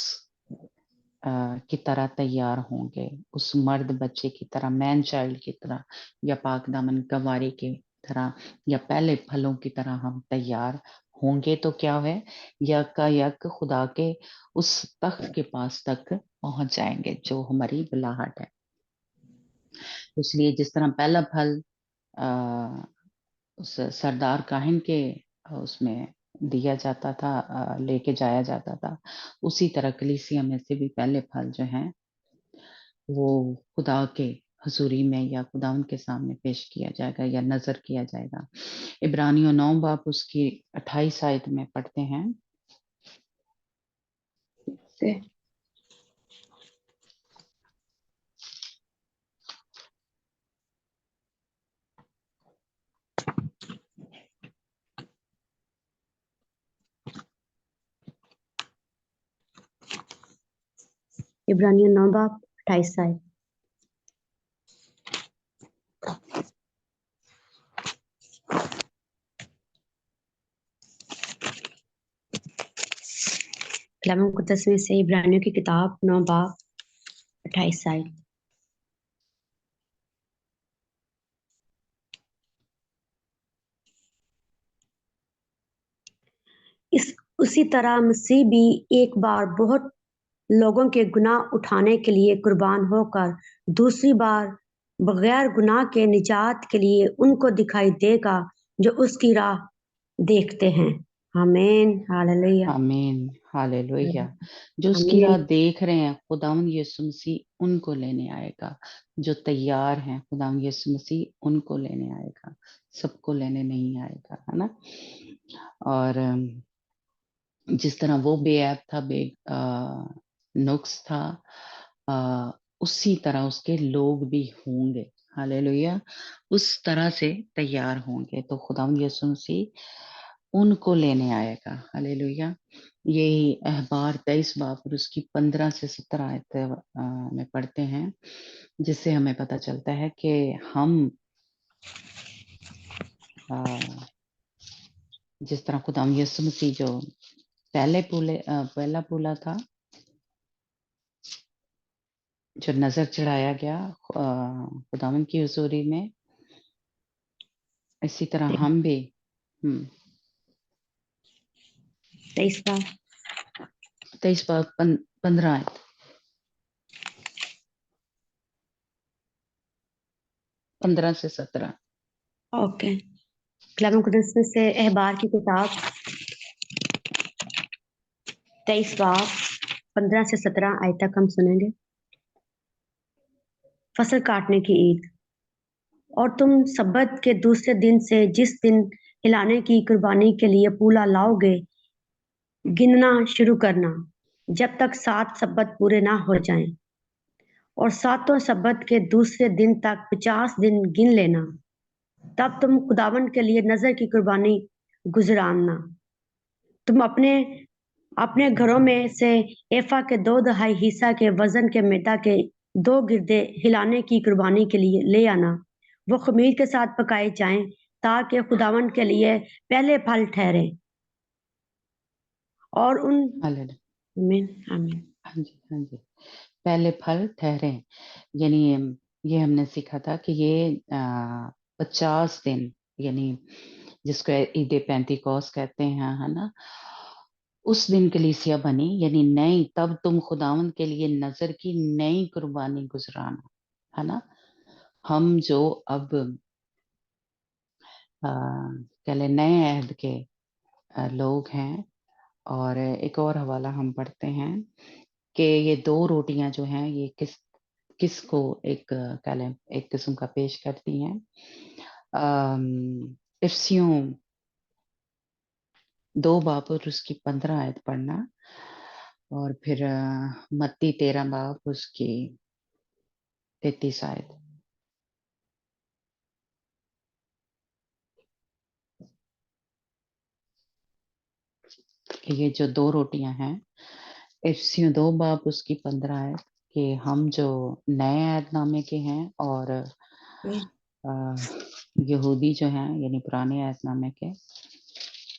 की तरह तैयार होंगे, उस मर्द बच्चे की तरह, मैन चाइल्ड की तरह, या पाक दामन गवारी की तरह, या पहले फलों की तरह हम तैयार होंगे। तो क्या है, यक खुदा के उस तख्त के पास तक पहुंच जाएंगे जो हमारी बुलाहट है। इसलिए जिस तरह पहला फल उस सरदार काहिन के उसमें दिया जाता था, लेके जाया जाता था, उसी तरह कलीसिया में से भी पहले फल जो हैं वो खुदा के हजूरी में या खुदा उनके सामने पेश किया जाएगा या नजर किया जाएगा। इब्रानियों 9 बाब उसकी 28 आयत में पढ़ते हैं से इब्रानियों 9 बाब 28 आयत। कलाम मुकद्दस में से इब्रानियों की किताब 9 बाब 28 आयत। उसी तरह मसीह भी एक बार बहुत लोगों के गुनाह उठाने के लिए कुर्बान होकर दूसरी बार बगैर गुनाह के निजात के लिए उनको दिखाई देगा जो उसकी राह देखते हैं। आमीन, हालेलुया। आमीन, हालेलुया। जो उसकी राह देख रहे हैं, खुदावंद यीशु मसीह उनको लेने आएगा। जो तैयार हैं, खुदावंद यीशु मसीह उनको लेने आएगा, सबको लेने नहीं आएगा, है ना। और जिस तरह वो बेऐब था, नुक्स था, उसी तरह उसके लोग भी होंगे। हालेलुया। उस तरह से तैयार होंगे, तो खुदावंद यीशु मसीह उनको लेने आएगा। हालेलुया। यही अहबार 23 बाब और उसकी 15 से 17 आयत में पढ़ते हैं, जिससे हमें पता चलता है कि हम जिस तरह खुदावंद यीशु मसीह जो पहला पूला था, जो नजर चढ़ाया गया खुदावंद की हुजूरी में, इसी तरह हम भी 23 बाब 23 बाब 15 आयत 15 से 17। ओके। कलाम मुक़द्दस में से अहबार की किताब 23 बाब 15 से 17 आयत तक हम सुनेंगे। फसल काटने की ईद। और तुम सब्बत के दूसरे दिन से जिस दिन हिलाने की कुर्बानी के लिए पूला लाओगे, गिनना शुरू करना, जब तक 7 सब्बत पूरे ना हो जाएं। और 7 सब्बत के दूसरे दिन तक 50 दिन गिन लेना। तब तुम खुदावंद के लिए नजर की कुर्बानी गुजराना। तुम अपने अपने घरों में से एफा के 2 तिहाई हिस्सा के वजन के मैदा के 2 गिरदे हिलाने की कुर्बानी के लिए ले आना। वो खमीर के साथ पकाए जाएं, ताकि खुदावंद के लिए पहले फल ठहरे। और उन हालेलुया। आमीन आमीन। हाँ जी, हाँ जी। पहले फल ठहरे, यानी ये हमने सीखा था कि ये 50 दिन, यानी जिसको ईद पेंतिकोस कहते हैं, है ना, उस दिन कलीसिया बनी, यानी नई। तब तुम खुदावंद के लिए नजर की नई कुर्बानी गुजराना, है ना। हम जो अब कह ले नए अहद के लोग हैं। और एक और हवाला हम पढ़ते हैं कि ये 2 रोटियां जो हैं, ये किसको एक कह लें एक किस्म का पेश करती हैं। इफ्सियों 2 बाब और उसकी 15 आयत पढ़ना, और फिर मत्ती 13 बाब उसकी 33 आयत। ये जो 2 रोटियां हैं, इफ्सियों 2 बाब उसकी 15 आयत, कि हम जो नए अहदनामे के हैं और यहूदी जो हैं, यानी पुराने अहदनामे के।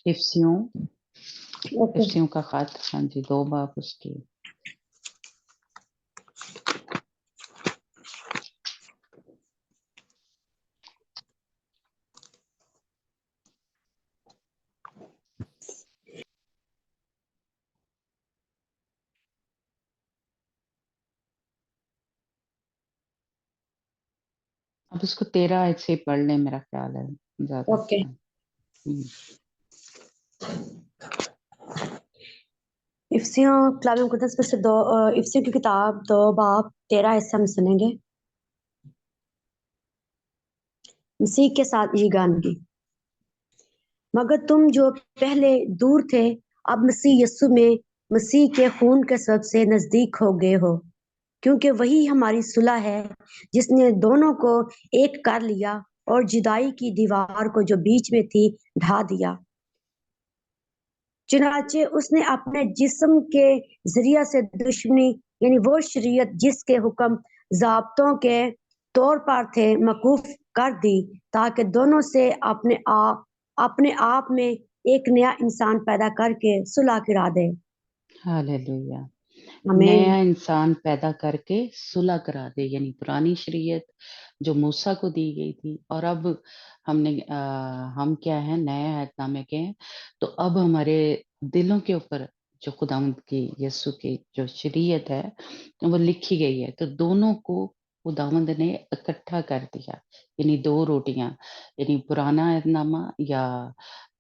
इफ्सियों ओके। इफ्सियों का खत, हाँ जी, 2 बाब उसकी। अब उसको 13 आयत से ही पढ़ लें, मेरा ख्याल है ज्यादा ओके। अच्छा है। इफ्सियों कलाम मुक़द्दस में से इफ्सियों की किताब 2 बाब 13 आयत से हम सुनेंगे। मसीह के साथ यीगानगी। मगर तुम जो पहले दूर थे, अब मसीह यस्सु में मसीह के खून के सबब से नजदीक हो गए हो, क्योंकि वही हमारी सुलह है, जिसने दोनों को एक कर लिया और जुदाई की दीवार को जो बीच में थी ढा दिया। चुनाचे उसने अपने जिस्म के जरिया से दुश्मनी, यानी वो शरीयत जिसके हुक्म ज़ाब्तों के तौर पर थे, मकूफ कर दी, ताकि दोनों से अपने आप में एक नया इंसान पैदा करके सुलह करा दे। हालेलुया। आमीन। नया इंसान पैदा करके सुलह करा दे, यानी पुरानी शरीयत जो मूसा को दी गई थी, और अब हम क्या है, नए अहदनामे के हैं। तो अब हमारे दिलों के ऊपर जो खुदावंद की यीशु की जो शरीयत है, वो लिखी गई है। तो दोनों को खुदावंद ने इकट्ठा कर दिया, यानी 2 रोटियां, यानी पुराना अहदनामा, या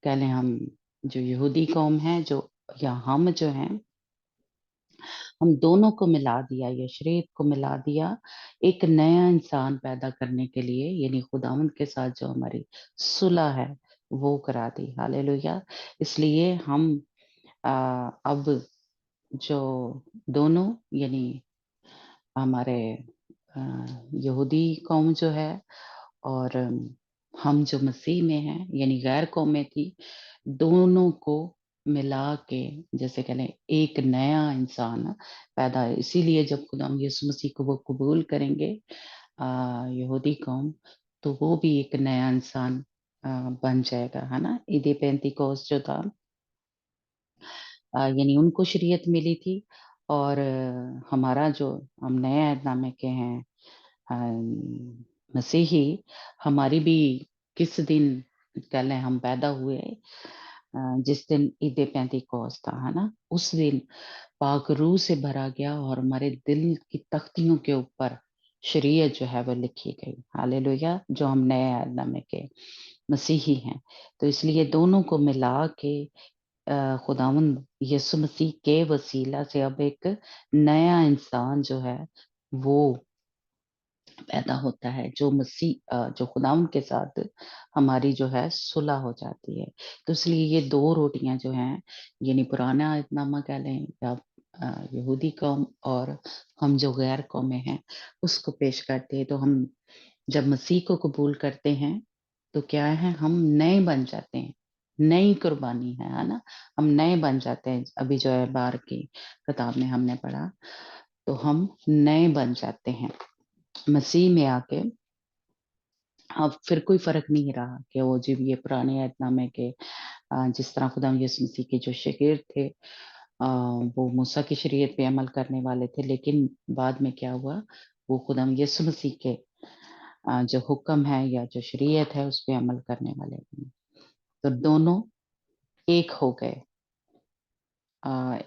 कह लें हम जो यहूदी कौम है, जो या हम जो हैं, हम दोनों को मिला दिया, यशरेत को मिला दिया एक नया इंसान पैदा करने के लिए, यानी खुदावंद के साथ जो हमारी सुलह है वो करा दी। हालेलुया। इसलिए हम अब जो दोनों यानी हमारे अ, यहूदी कौम जो है और हम जो मसीह में हैं यानी गैर कौमें थी, दोनों को मिला के जैसे कह लें एक नया इंसान पैदा है। इसीलिए जब खुदा हम यीशु मसीह को वो कबूल करेंगे यहूदी कौम, तो वो भी एक नया इंसान बन जाएगा, है ना। ईद पेंतीकोस जो था यानी उनको शरीयत मिली थी और हमारा जो हम नए ऐहदनामे के हैं मसीही, हमारी भी किस दिन कह लें हम पैदा हुए जिस दिन ईद पेंतीकोस था, है ना, उस दिन पाक रूह से भरा गया और हमारे दिल की तख्तियों के ऊपर शरीयत जो है वो लिखी गई। हालेलुया। जो हम नए ऐहदनामे के मसीही हैं, तो इसलिए दोनों को मिला के खुदावंद यीशु मसीह के वसीला से अब एक नया इंसान जो है वो पैदा होता है, जो मसीह जो खुदावंद के साथ हमारी जो है सुलह हो जाती है। तो इसलिए ये दो रोटियां जो हैं, यानी पुराना ऐहदनामा कह लें या यहूदी कौम और हम जो गैर कौमें हैं उसको पेश करते हैं। तो हम जब मसीह को कबूल करते हैं तो क्या है, हम नए बन जाते हैं, नई कुर्बानी है ना, हम नए बन जाते हैं। अभी जो है बार की किताब में हमने पढ़ा, तो हम नए बन जाते हैं मसीह में आके। अब फिर कोई फर्क नहीं रहा कि वो जो ये पुराने ऐहदनामे के जिस तरह खुदा यीशु मसीह के जो शागिर्द थे वो मूसा की शरीयत पे अमल करने वाले थे, लेकिन बाद में क्या हुआ, वो खुदा यीशु मसीह के जो हुक्म है या जो शरीयत है उस पे अमल करने वाले बने। तो दोनों एक हो गए।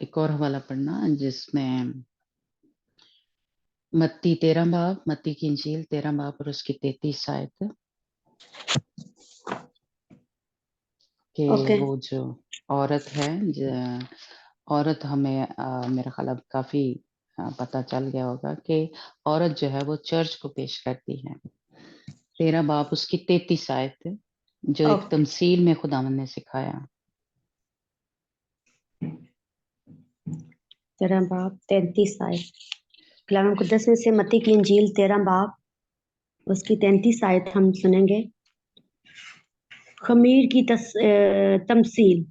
एक और हवाला पढ़ना जिसमें मत्ती 13 बाब, मत्ती की इंजील 13 बाब और उसकी 33 आयत कि ओके। वो जो औरत है औरत हमें मेरा ख्याल अब काफी पता चल गया होगा कि औरत जो है वो चर्च को पेश करती है। 13 बाब उसकी 33 आयत जो एक ओके। तमसील में खुदावन ने सिखाया। 13 बाब 33 आयत। कलाम मुकद्दस में से मत्ती की इंजील 13 बाब उसकी 33 आयत हम सुनेंगे। खमीर की तमसील।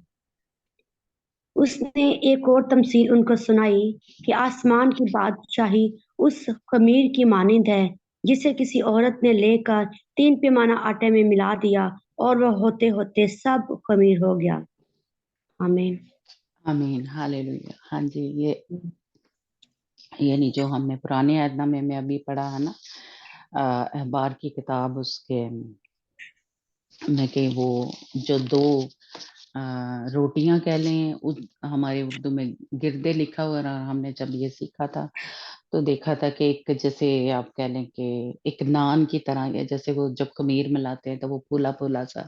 उसने एक और तमसील उनको सुनाई कि आसमान की बादशाही उस खमीर की मानिंद है जिसे किसी औरत ने लेकर 3 पैमाना आटे में मिला दिया और वह होते होते सब खमीर हो गया। आमीन। आमीन। हालेलुया। हाँ जी, ये यानी जो हमने पुराने ऐहदनामे में अभी पढ़ा है ना, अहबार की किताब उसके में कि वो जो दो रोटियां कह लें, हमारे उर्दू में गिरदे लिखा हुआ रहा। हमने जब ये सीखा था तो देखा था कि एक जैसे आप कह लें कि एक नान की तरह है, जैसे वो जब खमीर मिलाते हैं तो वो फूला फूला सा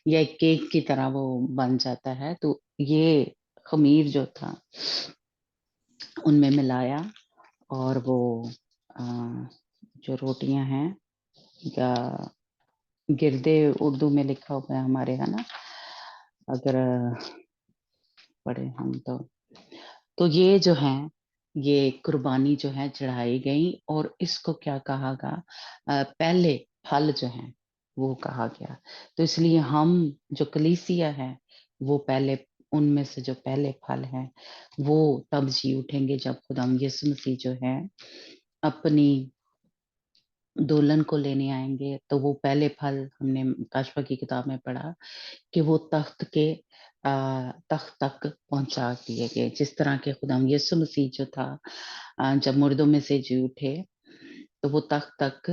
या एक केक की तरह वो बन जाता है। तो ये खमीर जो था उनमें मिलाया और वो अ, जो रोटियां हैं या गिरदे उर्दू में लिखा हुआ है हमारे, है ना, अगर पढ़े हम तो ये जो है ये कुर्बानी जो है चढ़ाई गई और इसको क्या कहा गया, पहले फल जो है वो कहा गया। तो इसलिए हम जो कलीसिया है वो पहले, उनमें से जो पहले फल है वो तब जी उठेंगे जब खुदा यीशु मसीह जो है अपनी दुल्हन को लेने आएंगे। तो वो पहले फल हमने काशफा की किताब में पढ़ा कि वो तख्त के तख्त तक पहुंचा दिए गए। जिस तरह के खुदा यीशु मसीह जो था जब मुर्दों में से जी उठे तो वो तख्त तक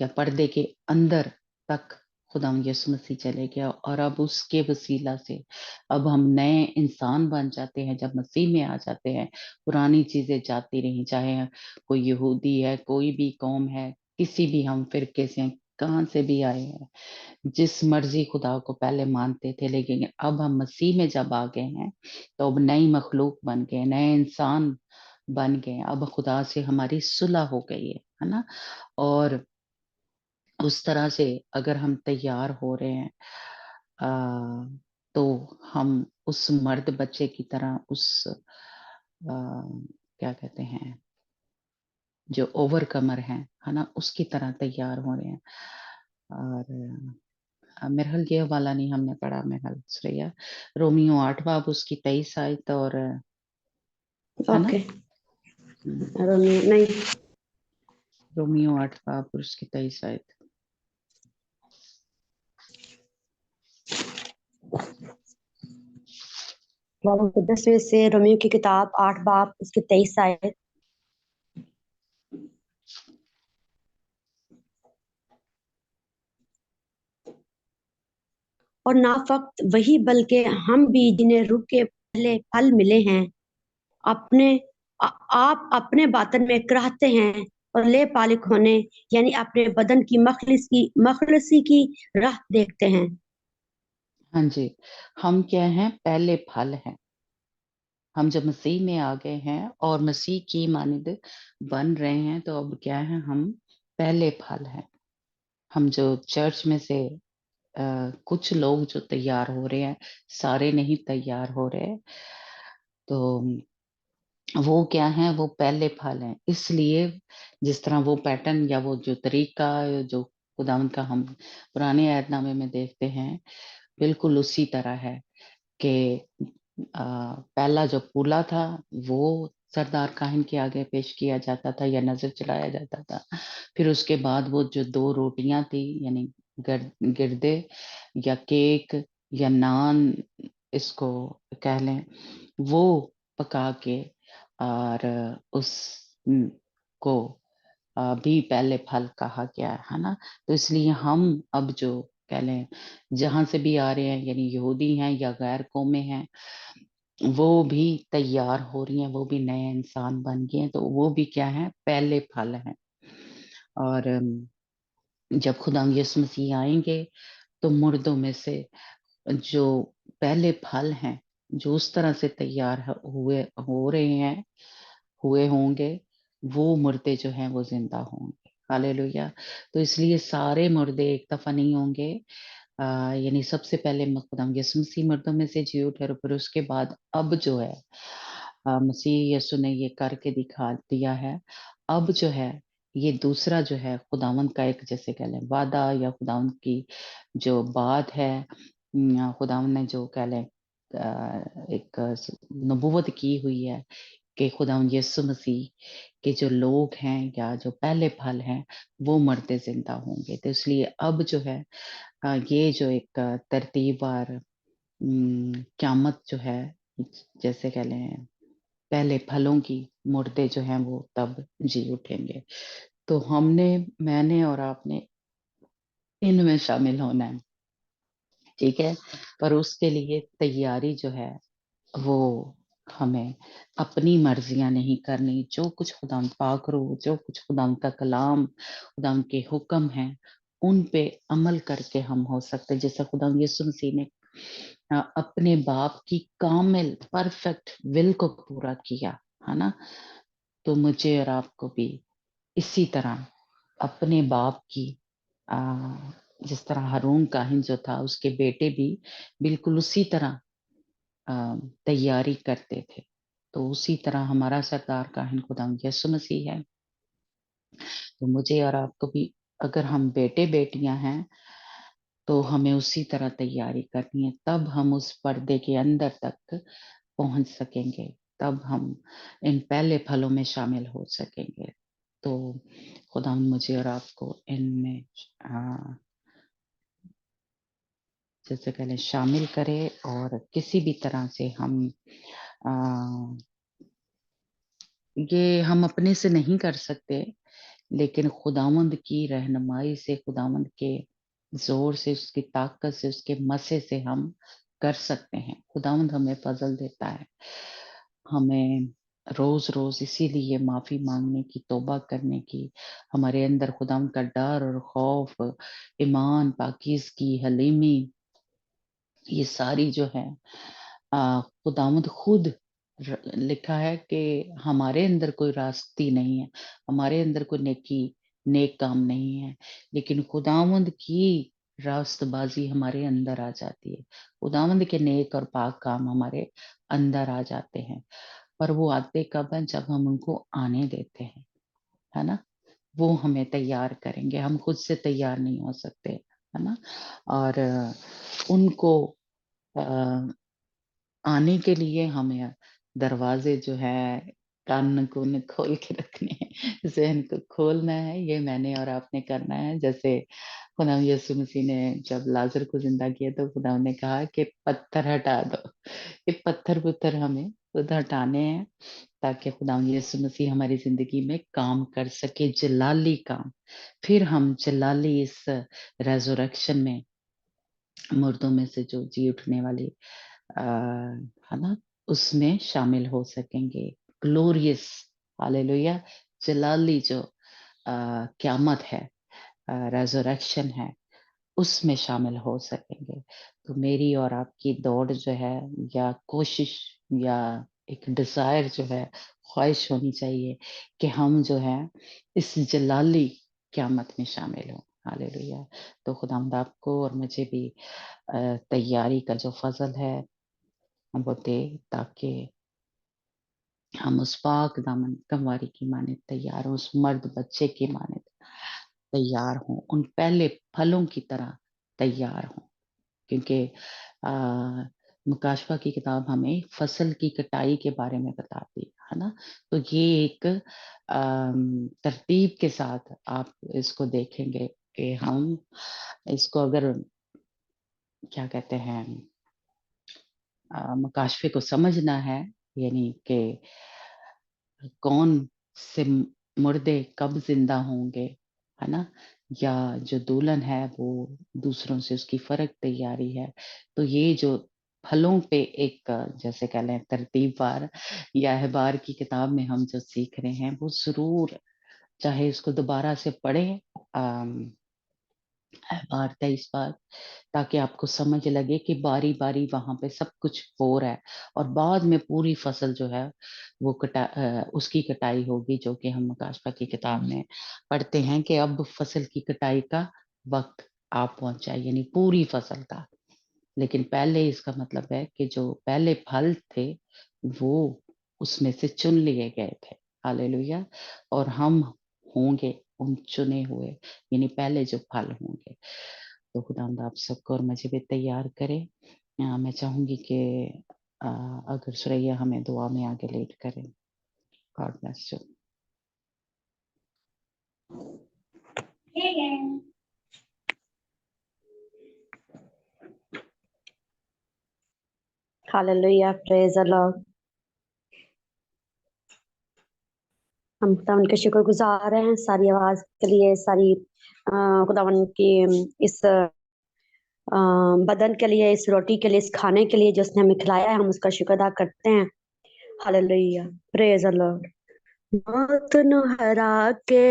या पर्दे के अंदर तक खुदा यीशु मसीह चले गया और अब उसके वसीला से अब हम नए इंसान बन जाते हैं जब मसीह में आ जाते हैं। पुरानी चीजें जाती रही, चाहे कोई यहूदी है, कोई भी कौम है, किसी भी हम फिरके से हैं, कहाँ से भी आए हैं, जिस मर्जी खुदा को पहले मानते थे, लेकिन अब हम मसीह में जब आ गए हैं तो अब नई मखलूक बन गए, नए इंसान बन गए। अब खुदा से हमारी सुलह हो गई है ना। और उस तरह से अगर हम तैयार हो रहे हैं तो हम उस मर्द बच्चे की तरह, उस क्या कहते हैं, जो ओवरकमर है ना, उसकी तरह तैयार हो रहे हैं। और मेरे ख्याल ये वाला नहीं हमने पढ़ा, मेरे ख्याल श्रेया, रोमियो 8 बाब उसकी 23 आयत, और है ना, ओके, नहीं, रोमियो 8 बाब और उसकी 23 आयत। मुकद्दस में से रोमियो की किताब 8 बाब उसके 23 आयत। और ना फक्त वही बल्कि हम भी जिन्हें रूह के पहले फल मिले हैं, अपने आप अपने बातन में कराहते हैं और ले पालिक होने यानी अपने बदन की मखलसी की राह देखते हैं। हाँ जी, हम क्या हैं, पहले फल हैं। हम जब मसीह में आ गए हैं और मसीह की मानिंद बन रहे हैं, तो अब क्या है, हम पहले फल हैं। हम जो चर्च में से कुछ लोग जो तैयार हो रहे हैं, सारे नहीं तैयार हो रहे, तो वो क्या है, वो पहले फल हैं। इसलिए जिस तरह वो पैटर्न या वो जो तरीका जो खुदावंद का हम पुराने ऐहदनामे में देखते हैं, बिल्कुल उसी तरह है कि पहला जो पूला था वो सरदार काहिन के आगे पेश किया जाता था या नजर चढ़ाया जाता था। फिर उसके बाद वो जो 2 रोटियां थी, यानी गिरदे या केक या नान, इसको कह लें, वो पका के, और उस को भी पहले फल कहा गया है ना। तो इसलिए हम अब जो कह लें, जहां से भी आ रहे हैं, यानी यहूदी हैं या गैर कौमें हैं, वो भी तैयार हो रही हैं, वो भी नए इंसान बन गए हैं, तो वो भी क्या है, पहले फल हैं। और जब खुदा यीशु मसीह आएंगे तो मुर्दों में से जो पहले फल हैं, जो उस तरह से तैयार हुए हो रहे हैं, हुए होंगे, वो मुर्दे जो हैं वो जिंदा होंगे। हालेलुया। तो इसलिए सारे मुर्दे एक दफा नहीं होंगे। यानी सबसे पहले खुदा यीशु मसीह मुर्दों में से जी उठे, और फिर उसके बाद अब जो है मसीह यीशु ने ये करके दिखा दिया है। अब जो है ये दूसरा जो है खुदावंद का एक, जैसे कह लें, वादा या खुदावंद की जो बात है, खुदावंद ने जो कह लें एक नबूवत की हुई है कि खुदावंद यीशु मसीह के जो लोग हैं या जो पहले फल हैं वो मरते जिंदा होंगे। तो इसलिए अब जो है ये जो एक तरतीबवार क़यामत जो है, जैसे कह लें पहले फलों की, मुर्दे जो हैं वो तब जी उठेंगे। तो मैंने और आपने इनमें शामिल होना है, ठीक है। पर उसके लिए तैयारी जो है वो हमें अपनी मर्जियां नहीं करनी। जो कुछ खुदाम पाक रू, जो कुछ खुदाम का कलाम, खुदाम के हुक्म हैं, उन पे अमल करके हम हो सकते, जैसा खुदाम यीशु मसीह ने अपने बाप की कामिल परफेक्ट विल को पूरा किया, है ना। तो मुझे और आपको भी इसी तरह अपने बाप की आ, जिस तरह हारून काहिन जो था, उसके बेटे भी बिल्कुल उसी तरह तैयारी करते थे। तो उसी तरह हमारा सरदार काहिन खुदा यीशु मसीह है। तो मुझे और आपको भी, अगर हम बेटे बेटियां हैं, तो हमें उसी तरह तैयारी करनी है, तब हम उस पर्दे के अंदर तक पहुंच सकेंगे, तब हम इन पहले फलों में शामिल हो सकेंगे। तो खुदा मुझे और आपको इनमें जैसे कहले शामिल करे, और किसी भी तरह से हम ये हम अपने से नहीं कर सकते, लेकिन खुदावंद की रहनुमाई से, खुदावंद के जोर से, उसकी ताकत से, उसके मसे से हम कर सकते हैं। खुदावंद हमें फजल देता है, हमें روز روز اسی لیے معافی مانگنے کی، توبہ کرنے کی، ہمارے اندر خداوند کا ڈر اور خوف، ایمان، پاکیزگی، حلیمی، یہ ساری جو ہے خداوند خود لکھا ہے کہ ہمارے اندر کوئی راستی نہیں ہے، ہمارے اندر کوئی نیک کام نہیں ہے، لیکن خداوند کی راست بازی ہمارے اندر آ جاتی ہے، خداوند کے نیک اور پاک کام ہمارے اندر آ جاتے ہیں، پر وہ آتے کب ہیں؟ جب ہم ان کو آنے دیتے ہیں، ہے نا؟ وہ ہمیں تیار کریں گے، ہم خود سے تیار نہیں ہو سکتے، ہے نا؟ اور ان کو آنے کے لیے ہمیں دروازے جو ہے کان کو کھول کے رکھنے ہیں، ذہن کو کھولنا ہے، یہ میں نے اور آپ نے کرنا ہے۔ جیسے خدا یسوع مسیح نے جب لازر کو زندہ کیا تو خدا نے کہا کہ پتھر ہٹا دو، یہ پتھر ہمیں خود ہٹانے ہیں تاکہ خدا یسوع مسیح ہماری زندگی میں کام کر سکے، جلالی کام۔ پھر ہم جلالی اس ریزوریکشن میں، مردوں میں سے جو جی اٹھنے والی ہے نا، اس میں شامل ہو سکیں گے۔ گلوریس ہاللویا، جلالی جو قیامت ہے، ریزوریکشن ہے، اس میں شامل ہو سکیں گے۔ تو میری اور آپ کی دوڑ جو ہے یا کوشش یا ایک ڈیزائر جو ہے، خواہش ہونی چاہیے کہ ہم جو ہے اس جلالی قیامت میں شامل ہوں۔ ہاللویا۔ تو خداوند آپ کو اور مجھے بھی تیاری کا جو فضل ہے وہ دے تاکہ ہم اس پاک دامن کمواری کی مانند تیار ہوں، اس مرد بچے کی مانند تیار ہوں، ان پہلے پھلوں کی طرح تیار ہوں، کیونکہ مکاشفہ کی کتاب ہمیں فصل کی کٹائی کے بارے میں بتاتی ہے نا، تو یہ ایک ترتیب کے ساتھ آپ اس کو دیکھیں گے کہ ہم اس کو اگر کیا کہتے ہیں مکاشفے کو سمجھنا ہے، یعنی کہ کون سے مردے کب زندہ ہوں گے، ہے نا، یا جو دولہن ہے وہ دوسروں سے اس کی فرق تیاری ہے، تو یہ جو پھلوں پہ ایک جیسے کہہ لیں ترتیب وار یا احبار کی کتاب میں ہم جو سیکھ رہے ہیں وہ ضرور چاہے اس کو دوبارہ سے پڑھیں احبار 23 بار، تاکہ آپ کو سمجھ لگے کہ باری باری وہاں پہ سب کچھ ہو رہا ہے، اور بعد میں پوری فصل جو ہے وہ اس کی کٹائی ہوگی، جو کہ ہم مکاشفہ کی کتاب میں پڑھتے ہیں کہ اب فصل کی کٹائی کا وقت آ پہنچا، یعنی پوری فصل کا۔ لیکن پہلے اس کا مطلب ہے کہ جو پہلے پھل تھے وہ اس میں سے چن لیے گئے تھے۔ ہاللویا۔ اور ہم ہوں گے ان چنے ہوئے، یعنی پہلے جو پھل ہوں گے۔ تو خداوند آپ سب کو اور مجھے بھی تیار کرے۔ میں چاہوں گی کہ اگر سریا ہمیں دعا میں آگے لیڈ کریں۔ God bless you. Hallelujah, praise the Lord. ہم خداوند کے شکر گزار ہیں ساری آواز کے لیے، ساری خداوند کی اس بدن کے لیے، اس روٹی کے لیے، اس کھانے کے لیے جو اس نے ہمیں کھلایا ہے، ہم اس کا شکر ادا کرتے ہیں۔ ہاللویا، پریز دی لارڈ۔ موت نو ہرا کے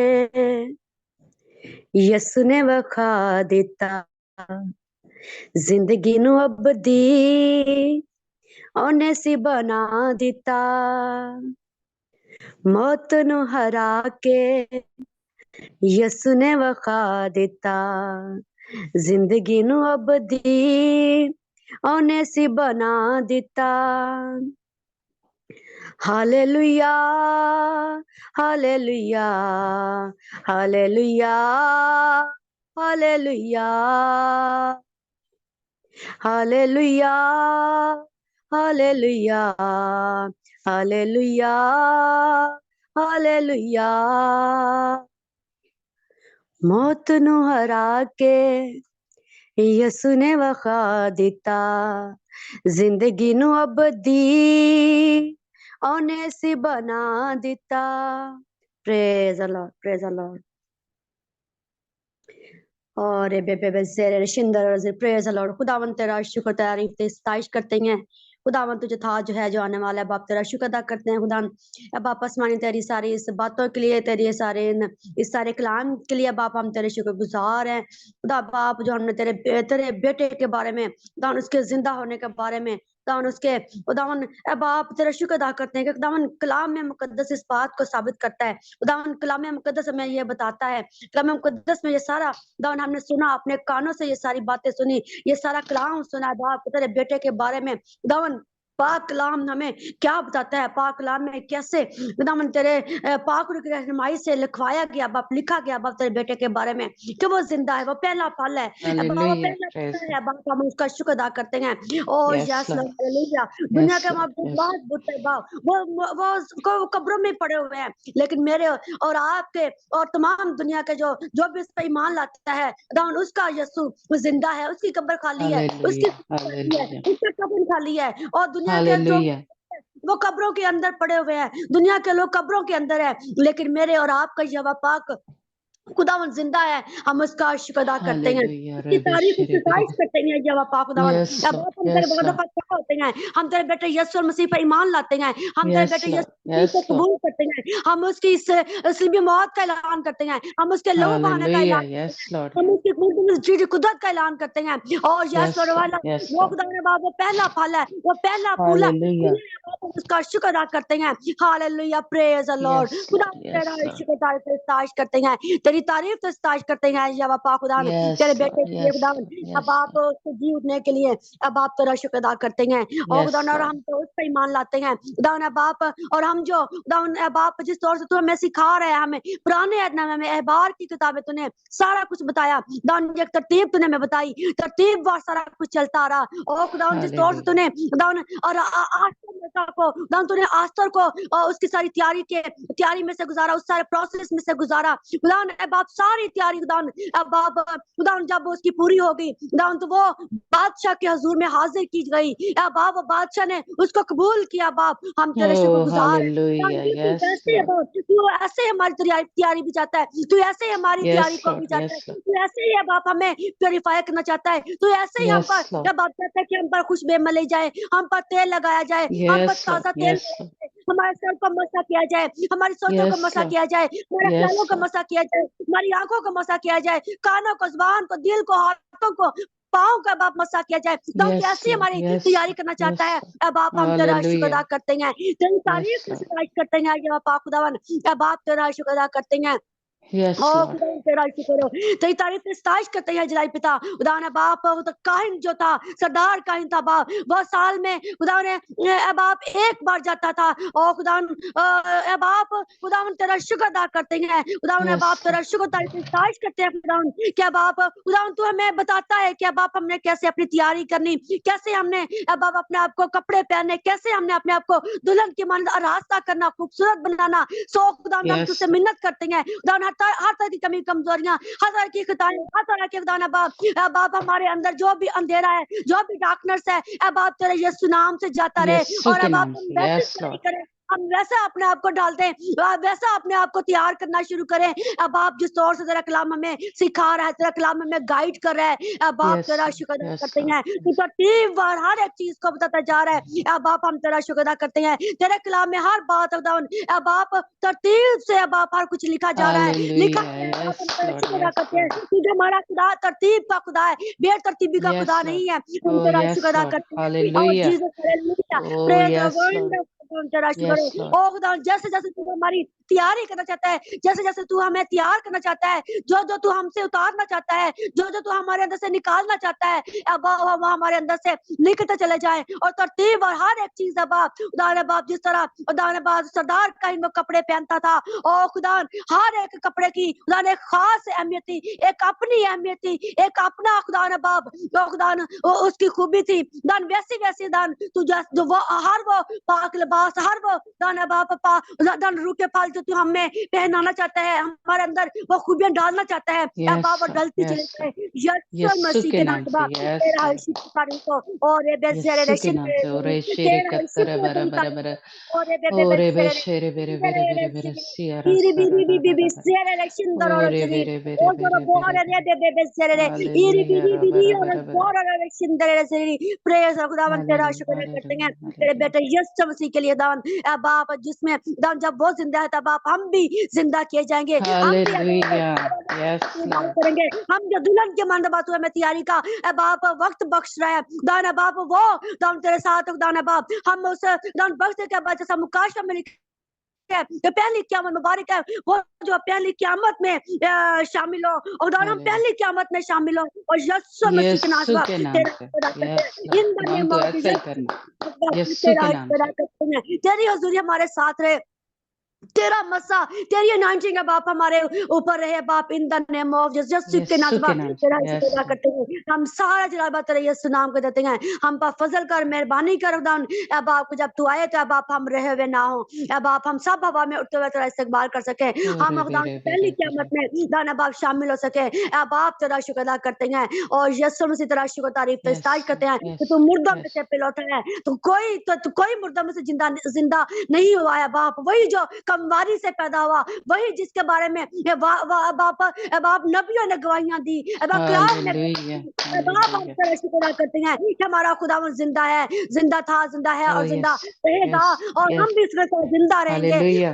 یسو نے وکھا دیتا، زندگی نو ابدی اونے سی بنا دیتا، موت نو ہرا کے یسو نے وکھا دیتا، زندگی نو ابدی اونے سی بنا دیتا۔ Hallelujah, hallelujah, hallelujah, hallelujah, hallelujah, hallelujah, hallelujah, hallelujah, موت نو ہرا کے یسو نے وکھا دیتا، زندگی نو ابدی اونے سی بنا دیتا۔ پریز دی لارڈ، پریز دی لارڈ۔ اور بے بے بے زیر شندر پریز دی لارڈ۔ خداوند تیرا شکر تعریف تے ستائش کرتے ہیں खुदावन तुझे था, जो है, जो आने वाला है। बाप तेरा शुक्र अदा करते हैं खुदा। अब बाप आसमानी तेरी सारी इस बातों के लिए, तेरी ये सारे इस सारे कलाम के लिए बाप हम तेरे शुक्रगुजार हैं खुदा। बाप जो हमने तेरे बेटे के बारे में, खुदावन उसके जिंदा होने के बारे में, खुदावन उसके, खुदावन बाप तेरा शुक्र अदा करते हैं कि खुदावन कलाम में मुकद्दस इस बात को साबित करता है। खुदावन कलाम में मुकद्दस हमें ये बताता है, कलाम में मुकद्दस में ये सारा खुदावन हमने सुना, अपने कानों से ये सारी बातें सुनी, ये सारा कलाम सुना बाप तेरे बेटे के बारे में। खुदावन पाक कलाम हमें क्या बताता है, पाक कलाम में कैसे खुदावन तेरे पाक की रहनुमाई से लिखवाया गया बाप, लिखा गया बाप तेरे बेटे के बारे में कि वो जिंदा है, वो पहला फल है बाप, वो Hallelujah. पहला Praise फल है बाप। हम उसका शुक्र अदा करते हैं। ओ Yes, yes Lord. Lord, hallelujah. दुनिया Yes, के Lord. माँ Yes. बहुत बुते बाप, वो कब्रों में पड़े हुए हैं, लेकिन मेरे और आपके और तमाम दुनिया के जो भी इस पे ईमान लाता है खुदावन, उसका यीशु जिंदा है, उसकी कब्र खाली है, उसकी Hallelujah. खाली है, Hallelujah. उसका कब्र खाली है। और दुनिया के जो Hallelujah. वो कब्रों के अंदर पड़े हुए हैं, दुनिया के लोग कब्रों के अंदर है, लेकिन मेरे और आपका यहोवा पाक खुदावन जिंदा है। हम उसका शुक्र अदा करते हैं, Hallelujah. उसकी तारीफ Rabbi उसकी Shiri. तारीफ करते हैं यहोवा पाक खुदावन। Yes, अब Lord. हम तेरे Yes, वादों Lord. पर खड़ा होते हैं, हम तेरे बेटे यीशु मसीह पर ईमान लाते हैं, हम तेरे Yes, बेटे Lord. यीशु मसीह Yes, को Lord. कबूल करते हैं, हम उसकी इस असली मौत का ऐलान करते हैं, हम उसके लहू बहाने का Hallelujah. ऐलान करते Yes, हैं, Lord. हम उसकी जी कुदरत का ऐलान करते हैं। और यस Yes, लॉर्ड Lord. वाला Yes, वो Lord. खुदावन बाप, वो पहला फल है, वो पहला फूल है, Hallelujah. हम उसका शुक्र अदा करते हैं। Hallelujah, praise the Lord. Yes, खुदा Lord. तेरा Yes, Lord. शुक्र तारीफ करते हैं, तेरी तारीफ तो तारीफ करते हैं यहोवा पाक खुदा, तेरे Yes, बेटे Lord. के लिए Yes, खुदा। Lord. अब Yes, आप Lord. उसको जी उठने के लिए अब आप तेरा शुक्र अदा करते हैं और खुदा, Yes, और Lord. हम तो उस पर ईमान लाते हैं खुदा अब आप। और हम जो खुदा अब आप जिस तौर से तू हमें सिखा रहा है, हमें पुराने अहदनामे में एहबार की किताबें तूने सारा कुछ बताया खुदा, एक तरतीब तूने हमें बताई, तरतीब वार सारा कुछ चलता आ रहा। और खुदा जिस तौर से Hallelujah. तूने खुदा और आस्तर को खुदा तूने आस्तर को उसकी सारी तैयारी में से गुजारा, उस सारे प्रोसेस में से गुजारा खुदा। अब आप सारी तैयारी खुदा अब आप खुदा जब उसकी पूरी होगी खुदा, तो वो बादशाह के हजूर में हाजिर की गई। अब आप बादशाह ने उसको कबूल किया बाप, हम तेरे Oh, शुक्रगुजार हैं। hallelujah. Yes, ऐसे Lord. तू ऐसे हमारी तैयारी भी चाहता है, तू ऐसे ही हमारी तैयारी Yes, को भी Lord. चाहता है, Yes, Lord. तू ऐसे ही बाप हमें प्योरीफाई करना चाहता है, तू ऐसे ही हम पर Yes, Lord. जब आप चाहता है कि हम पर खुशबू मली जाए, हम पर तेल लगाया जाए, हम पर Yes, Lord. ताजा तेल Yes, लगाया Lord. जाए, हमारे सर को मसा किया जाए, हमारी सोचों को Yes, मसा Lord. किया जाए, हमारे ख्यालों Yes, को Lord. मसा किया जाए, हमारी आंखों को मसा किया जाए, कानों को, जुबान को, दिल को, हाथों को, पाँव का बाप मसा किया जाए। तो Yes, कैसी Lord. हमारी Yes, तैयारी Lord. करना चाहता Yes, है, Lord. अब आप हम तेरा शुक्र अदा Hallelujah. करते हैं, तेरी तारीफ Yes, की Lord. सिफारिश करते हैं ये पाक खुदावन। अब आप तेरा शुक्र अदा करते हैं। Yes, ओ Lord. खुदा तेरा शुक्र हो, तेरी तारीफ की सताइश करते हैं जलाई पिता खुदा ने बाप। वो तो काहिन जो था, सरदार काहिन था बाप, वो साल में खुदा ने अब आप एक बार जाता था। ओ खुदा अब आप खुदा तेरा शुक्र अदा करते हैं खुदा ने बाप, Yes, Lord. तेरा शुक्र तारीफ की सताइश करते हैं खुदा कि अब आप खुदा तू हमें बताता है कि अब आप हमने कैसे अपनी तैयारी करनी, कैसे हमने अब आप अपने आप को कपड़े पहनने, कैसे हमने अपने आप को दुल्हन की मानद आरास्ता करना, खूबसूरत बनाना। सो खुदा हम Yes, तुझसे Lord. मिन्नत करते हैं खुदा, हर तरह की कमी कमजोरियां, हर तरह की खताएं, हर तरह के खुदा बाप हमारे अंदर जो भी अंधेरा है, जो भी डार्कनेस है, अब आप तेरे यीशु नाम से जाता रहे। यीशु और के अब आप नाम हम से। वैसे Yes, तैयारी Lord. करें, हम वैसा अपने आप को डाल दें, वैसा अपने आप को तैयार करना शुरू करें। अब आप जिस तौर से तेरा कलाम हमें सिखा रहा है, तेरा कलाम हमें गाइड कर रहा है, अब आप Yes, तेरा Lord. शुक्र अदा Yes, करते Lord. हैं। तू तरतीब वार हर एक चीज को बताता जा रहा है, अब आप हम तेरा शुक्र अदा करते हैं। तेरे कलाम में हर बात अब आप तरतीब से अब आप हर कुछ लिखा जा रहा है, लिखा Hallelujah. गया है। अब हम Yes, तेरा Lord. शुक्र अदा Yes, करते हैं, Lord. क्योंकि हमारा खुदा तरतीब का खुदा है, बेतरतीबी का खुदा Yes, Lord. नहीं है। हम Oh, तेरा शुक्र yes, अदा Lord. करते हैं। और Hallelujah. Jesus hallelujah, Oh, praise the yes, Lord. Word, हम तेरा शुक्र Yes, है। Lord. ओ खुदा जैसे जैसे तू हमारी तैयारी करना चाहता है, जैसे जैसे तू हमें तैयार करना चाहता है, जो जो तू हमसे उतारना चाहता है, जो जो तू हमारे अंदर से निकालना चाहता है, अब वो हमारे अंदर से निकलते चले जाए। और तरतीब और हर एक चीज अब उदाहरण बाप जिस तरह उदाहरण बाप सरदार का इन कपड़े पहनता था, और खुदा हर एक कपड़े की खुदा एक खास अहमियत थी, एक अपनी अहमियत थी, एक अपना खुदा ने बाप खुदा उसकी खूबी थी। दान वैसी वैसी दान तू जो वो हर वो पाक पास हर वो दाना बाप दान रूह के फल जो तू हमें पहनाना चाहता है, हमारे अंदर वो खूबियां डालना चाहता है Yes, बाप, और sir. डलती Yes, चली sir. जाए यीशु यीशु मसीह के के नाम नाम से. बाप। Yes, तेरा Lord. आशीष तारीफ को और ये बेसेरे यीशु के रेशन नाम से. और शेरे तेरा कत्तर आशीष बरा बरा तारीफ बरा. और ये और बेसेरे शेरे बेरे बेरे बेरे बेरे सियारा iri सारा biri रा bibi रा रा रा. bisere rection और dororo chiri बेरे बेरे o doro बेरे बेरे bora ne बेरे. bebe besere iri hallelujah biri रा biri बरा और बरा बरा. bora rection dere chiri praise खुदावन तेरा हालेलुया शुक्र करते हैं हालेलुया तेरे हालेलुया. बेटे यीशु मसीह के लिए दान ए बाप, जिसमें दान जब वो जिंदा है तब बाप हम भी जिंदा किए जाएंगे, हम भी हालेलुया. Yes Lord. करेंगे, हम जो दुल्हन के मंद बात में तैयारी का ए बाप वक्त बख्श रहा है दान है बाप, वो दान तेरे साथ दान है बाप, हम उस दान बख्श के बाद जैसा मुकाशा में है जो पहली क़यामत मुबारक है, वो जो पहली क़यामत में शामिल हो और दान हम हालेलुया. पहली क़यामत में शामिल हो और यीशु मसीह के नाम यीशु से के नाम तेरा से. खुदा करते यस हैं लॉर्ड. इन द खुदाम नेम तो ऑफ ऐसा ही करना. जीसस, यीशु तेरा के नाम खुदा से. करते हैं, तेरी हुजूरी हमारे साथ रहे, तेरा मसा तेरी अनाउंसिंग है बाप हमारे ऊपर रहे बाप, in the name of Yeshu के नाम यीशु से के नाम से. तेरा यस शुक्र करते हैं, हम सारा जलाल तेरे यीशु नाम को देते हैं, हम पर फजल कर मेहरबानी कर खुदावन ए बाप को, जब तू आए तो ए बाप हम रहे हुए ना हो ए बाप, हम सब हवा में उठते हुए तेरा इस्तकबाल कर सके, हम ओरे खुदावन बेरे पहली बेरे बेरे. क़यामत में दाना बाप शामिल हो सके ए बाप, तेरा शुक्र अदा करते हैं और यीशु मसीह तेरा शुक्र तारीफ यस इस्ताज करते हैं कि यस तू मुर्दों में यस. से पिलौटा है, तो कोई मुर्दों में से जिंदा नहीं हुआ है बाप, वही जो कमवारी से पैदा हुआ, वही जिसके बारे में ये बाप नबियों ने गवाहियां दी, बाप कलाम ने हालेलुया बाप, हम हालेलुया. तेरा शुक्र करते हैं कि हमारा खुदावन जिंदा है, जिंदा था, जिंदा है ओह और जिंदा यस रहेगा, यस और हम यस. भी इसके साथ जिंदा रहेंगे हालेलुया.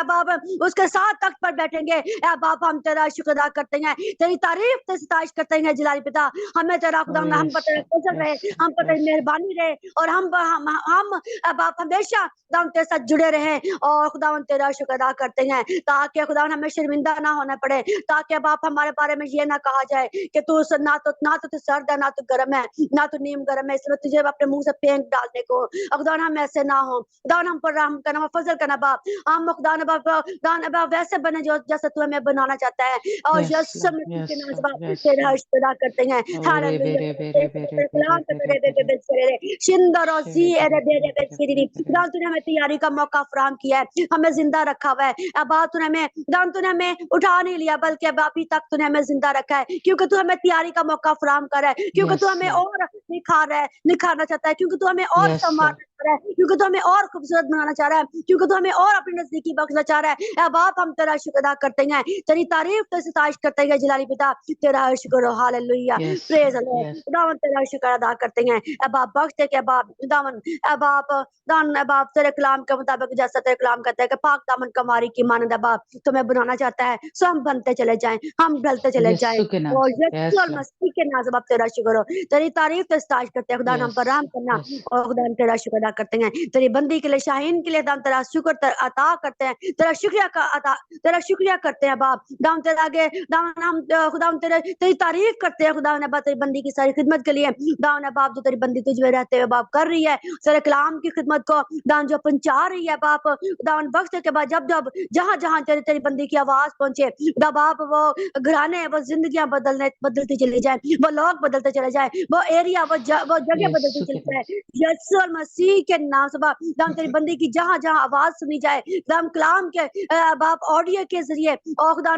बाप, उसके साथ तख्त पर बैठेंगे ए बाप, हम तेरा शुक्र अदा करते हैं, तेरी तारीफ ते सताइश करते हैं जलाली पिता, हमें तेरा खुदा ओह हम पर यस तेरा फजल रहे, यस हम पर तेरी यस. मेहरबानी रहे और हम ए बाप हमेशा खुदा तेरे साथ जुड़े रहे और खुदा तेरा शुक्र अदा करते हैं, ताकि खुदा हमें शर्मिंदा ना होना पड़े, ताकि बाप हमारे बारे में ये ना कहा जाए कि तू ना तो तू सर्द है, ना तू गर्म है, ना तू नीम गर्म है, इसलिए तुझे अपने मुंह से पेंट डालने को, खुदा हम ऐसे ना हो, खुदा हम पर रहम करना, फजल करना बाप, हम खुदा बाप वैसे बने जो जैसे तू हमें बनाना चाहता है और यस यीशु लॉर्ड मसीह के यस नाम से लॉर्ड बाप यस तेरा लॉर्ड. अदा करते हैं, ओरे हालेलुया, बेरे बेरे बेरे बेरे कलाम बेरे तेरे बेरे. बेरे शिंदर और जी शेरे एरे बेरे बेरे बेरे बेरे बेरे बेरे बेरे. खुदा तूने हमें तैयारी का मौका फराहम किया है, हमें जिंदा रखा हुआ है, अब तूने हमें उठा नहीं लिया, बल्कि अब अभी तक तूने हमें जिंदा रखा है, क्योंकि तू हमें तैयारी का मौका फराहम कर रहा है, क्योंकि तू यस हमें लॉर्ड और निखारना चाहता है, क्योंकि तू हमें और यस संवारना लॉर्ड. चाह रहा है, क्योंकि तू हमें और खूबसूरत बनाना चाह रहा है, क्योंकि तू हमें और अपनी नजदीकी बख्शना चाह रहा है, अब आप हम तेरा शुक्र अदा करते हैं, तेरी तारीफ ते सताइश करते हैं जलाली पिता, तेरा शुक्र हो, hallelujah, yes praise the Lord Lord, yes. खुदावन तेरा शुक्र अदा करते हैं, अब आप बख्शते के बाद खुदावन अब आप दान अब आप तेरे कलाम के मुताबिक, जैसा तेरे कलाम कहता है कि पाक दामन कमारी की मानद अब आप तुम्हें बनाना चाहता है, सो हम बनते चले जाएं, हम ढलते चले जाएं यीशु के नाम और से. यीशु यस और लॉर्ड. मसीह के नाम से आप तेरा शुक्र हो, तेरी तारीफ ते सताइश करते हैं, खुदा हम यस पर रहम करना यस. और खुदा हम तेरा शुक्र अदा करते हैं, तेरी बंदी के लिए, शाहीन के लिए दाम तेरा शुक्र अता करते हैं, तेरा शुक्रिया करते हैं बाप, दाम तेरा आगे दाम हम खुदा हम तेरी तारीफ करते हैं, खुदा ने बाप तेरी बंदी की सारी खिदमत के लिए, दाम ने बाप जो तेरी बंदी तुझ में रहते हुए बाप कर रही है, तेरे कलाम की खिदमत को दान जो पहुंचा रही है बाप, दान वक्त के बाद जब जब जहां जहां तेरी बंदी की आवाज पहुंचे, तब आप वो घराने वो जिंदगियां बदलती चली जाए, वो लोग बदलते चले जाए, वो एरिया वो जगह बदलती यीशु के चली नाम जाए, से. यीशु और मसीह के नाम से बाप, दाम तेरी बंदी की जहां जहां आवाज सुनी जाए, दाम कलाम के बाप ऑडियो के जरिए और खुदा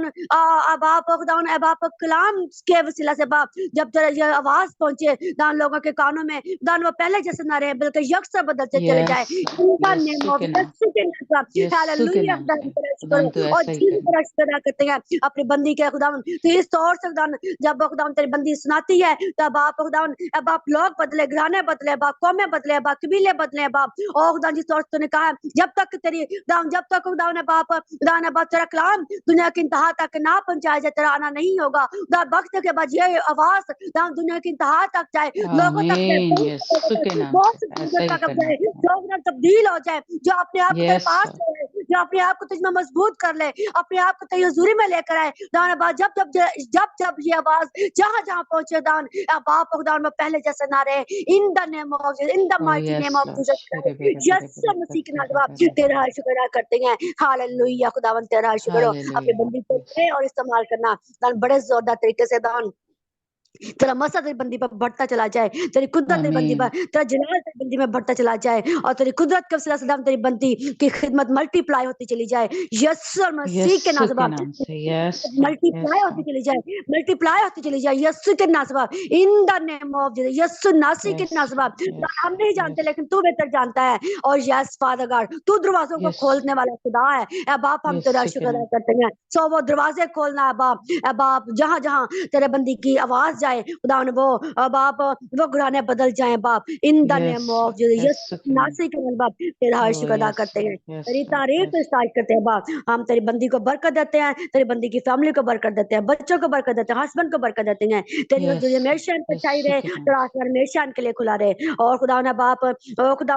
बाप खुदा बाप कलाम के वसीला से बाप, जब तेरा ये आवाज पहुंचे दान लोगों के कानों में, दान वो पहले जैसे ना रहे बल्कि यकसा बदलते चले जाए, यस इनका नेम यीशु ऑफ के नाम से. यीशु के नाम से, यीशु के हालेलुया, नाम खुदा से. तेरा शुक्र खुदाम तो हो और ऐसा ही जी करना. तेरा शुक्र अदा करते हैं अपनी बंदी के खुदा, तो इस तौर से खुदा जब खुदा तेरी बंदी सुनाती है, तब आप खुदा अब आप लोग बदले, घराने बदले बाप, कौमें बदले बाप, कबीले बदले बाप, और खुदा जिस तौर से तूने कहा है, जब तक खुदा ने बाप खुदा ने बाप तेरा कलाम दुनिया की इंतहा तक ना पहुंचाया जाए, तेरा आना नहीं होगा, खुदा वक्त के बाद ये आवाज दुनिया की इंतहा तक जाए, लोगों तक जाए, आमीन यीशु के नाम बहुत से. से ऐसा चीजों ही तक करना. जाए, जो तब्दील हो जाए, जो अपने आप को तेरे यस पास लॉर्ड. ले आए, जो अपने आप को तुझमें मजबूत कर ले, अपने आप को तेरी हुजूरी में लेकर आए, दान बाप जब जब ये आवाज जहां जहां पहुंचे, दान बाप खुदा में पहले जैसे ना रहे, in the name of in the oh mighty name yes of Lord. Jesus शेरे बेरे क्राइस्ट, बेरे बेरे यीशु मसीह के नाम से बेरे बाप बेरे तेरा बेरे. शुक्र अदा करते हैं, हालेलुया, खुदावन तेरा शुक्र हो, अपनी हालेलुया. बंदी को दे और इस्तेमाल करना दान बड़े जोरदार तरीके से, दान तेरा मसा तेरी बंदी पर बढ़ता चला जाए, तेरी कुदरत तेरी बंदी पर, आमीन तेरा जलाल तेरी बंदी में बढ़ता चला जाए, और तेरी कुदरत के वसीला से सदाम तेरी बंदी की खिदमत मल्टीप्लाई होती चली जाए, यीशु और मसीह के नाम यीशु से के बाप, नाम से यस मल्टीप्लाई होती चली जाए, मल्टीप्लाई होती चली जाए, यीशु के नाम से बाप, in the name of Jesus, Yeshu नासी के नाम से बाप, हम नहीं जानते लेकिन तू बेहतर जानता है, और यस फादर गॉड, तू दरवाजों को खोलने वाला खुदा है, ए बाप हम तेरा यीशु के शुक्र अदा नाम करते हैं, सो वो दरवाजे खोलना है बाप, ए बाप जहां जहां तेरे बंदी की आवाज जाए खुदा ने वो बाप वो घराने बदल जाए बाप, in the name of Jesus, Yeshu के नाम नासी के नाम बाप तेरा ओ शुक्र अदा यस करते हैं, यस तेरी तारीफ स्टार्ट करते हैं बाप, हम तेरी बंदी को बरकत देते हैं, तेरी बंदी की फैमिली को बरकत देते हैं, बच्चों को बरकत देते हैं, हस्बैंड को बरकत देते हैं, तेरी यस जो हमेशा इनपर छाई यीशु रहे, के नाम तेरा आसमान हमेशा इनके लिए खुला रहे, और खुदा ने बाप ओ खुदा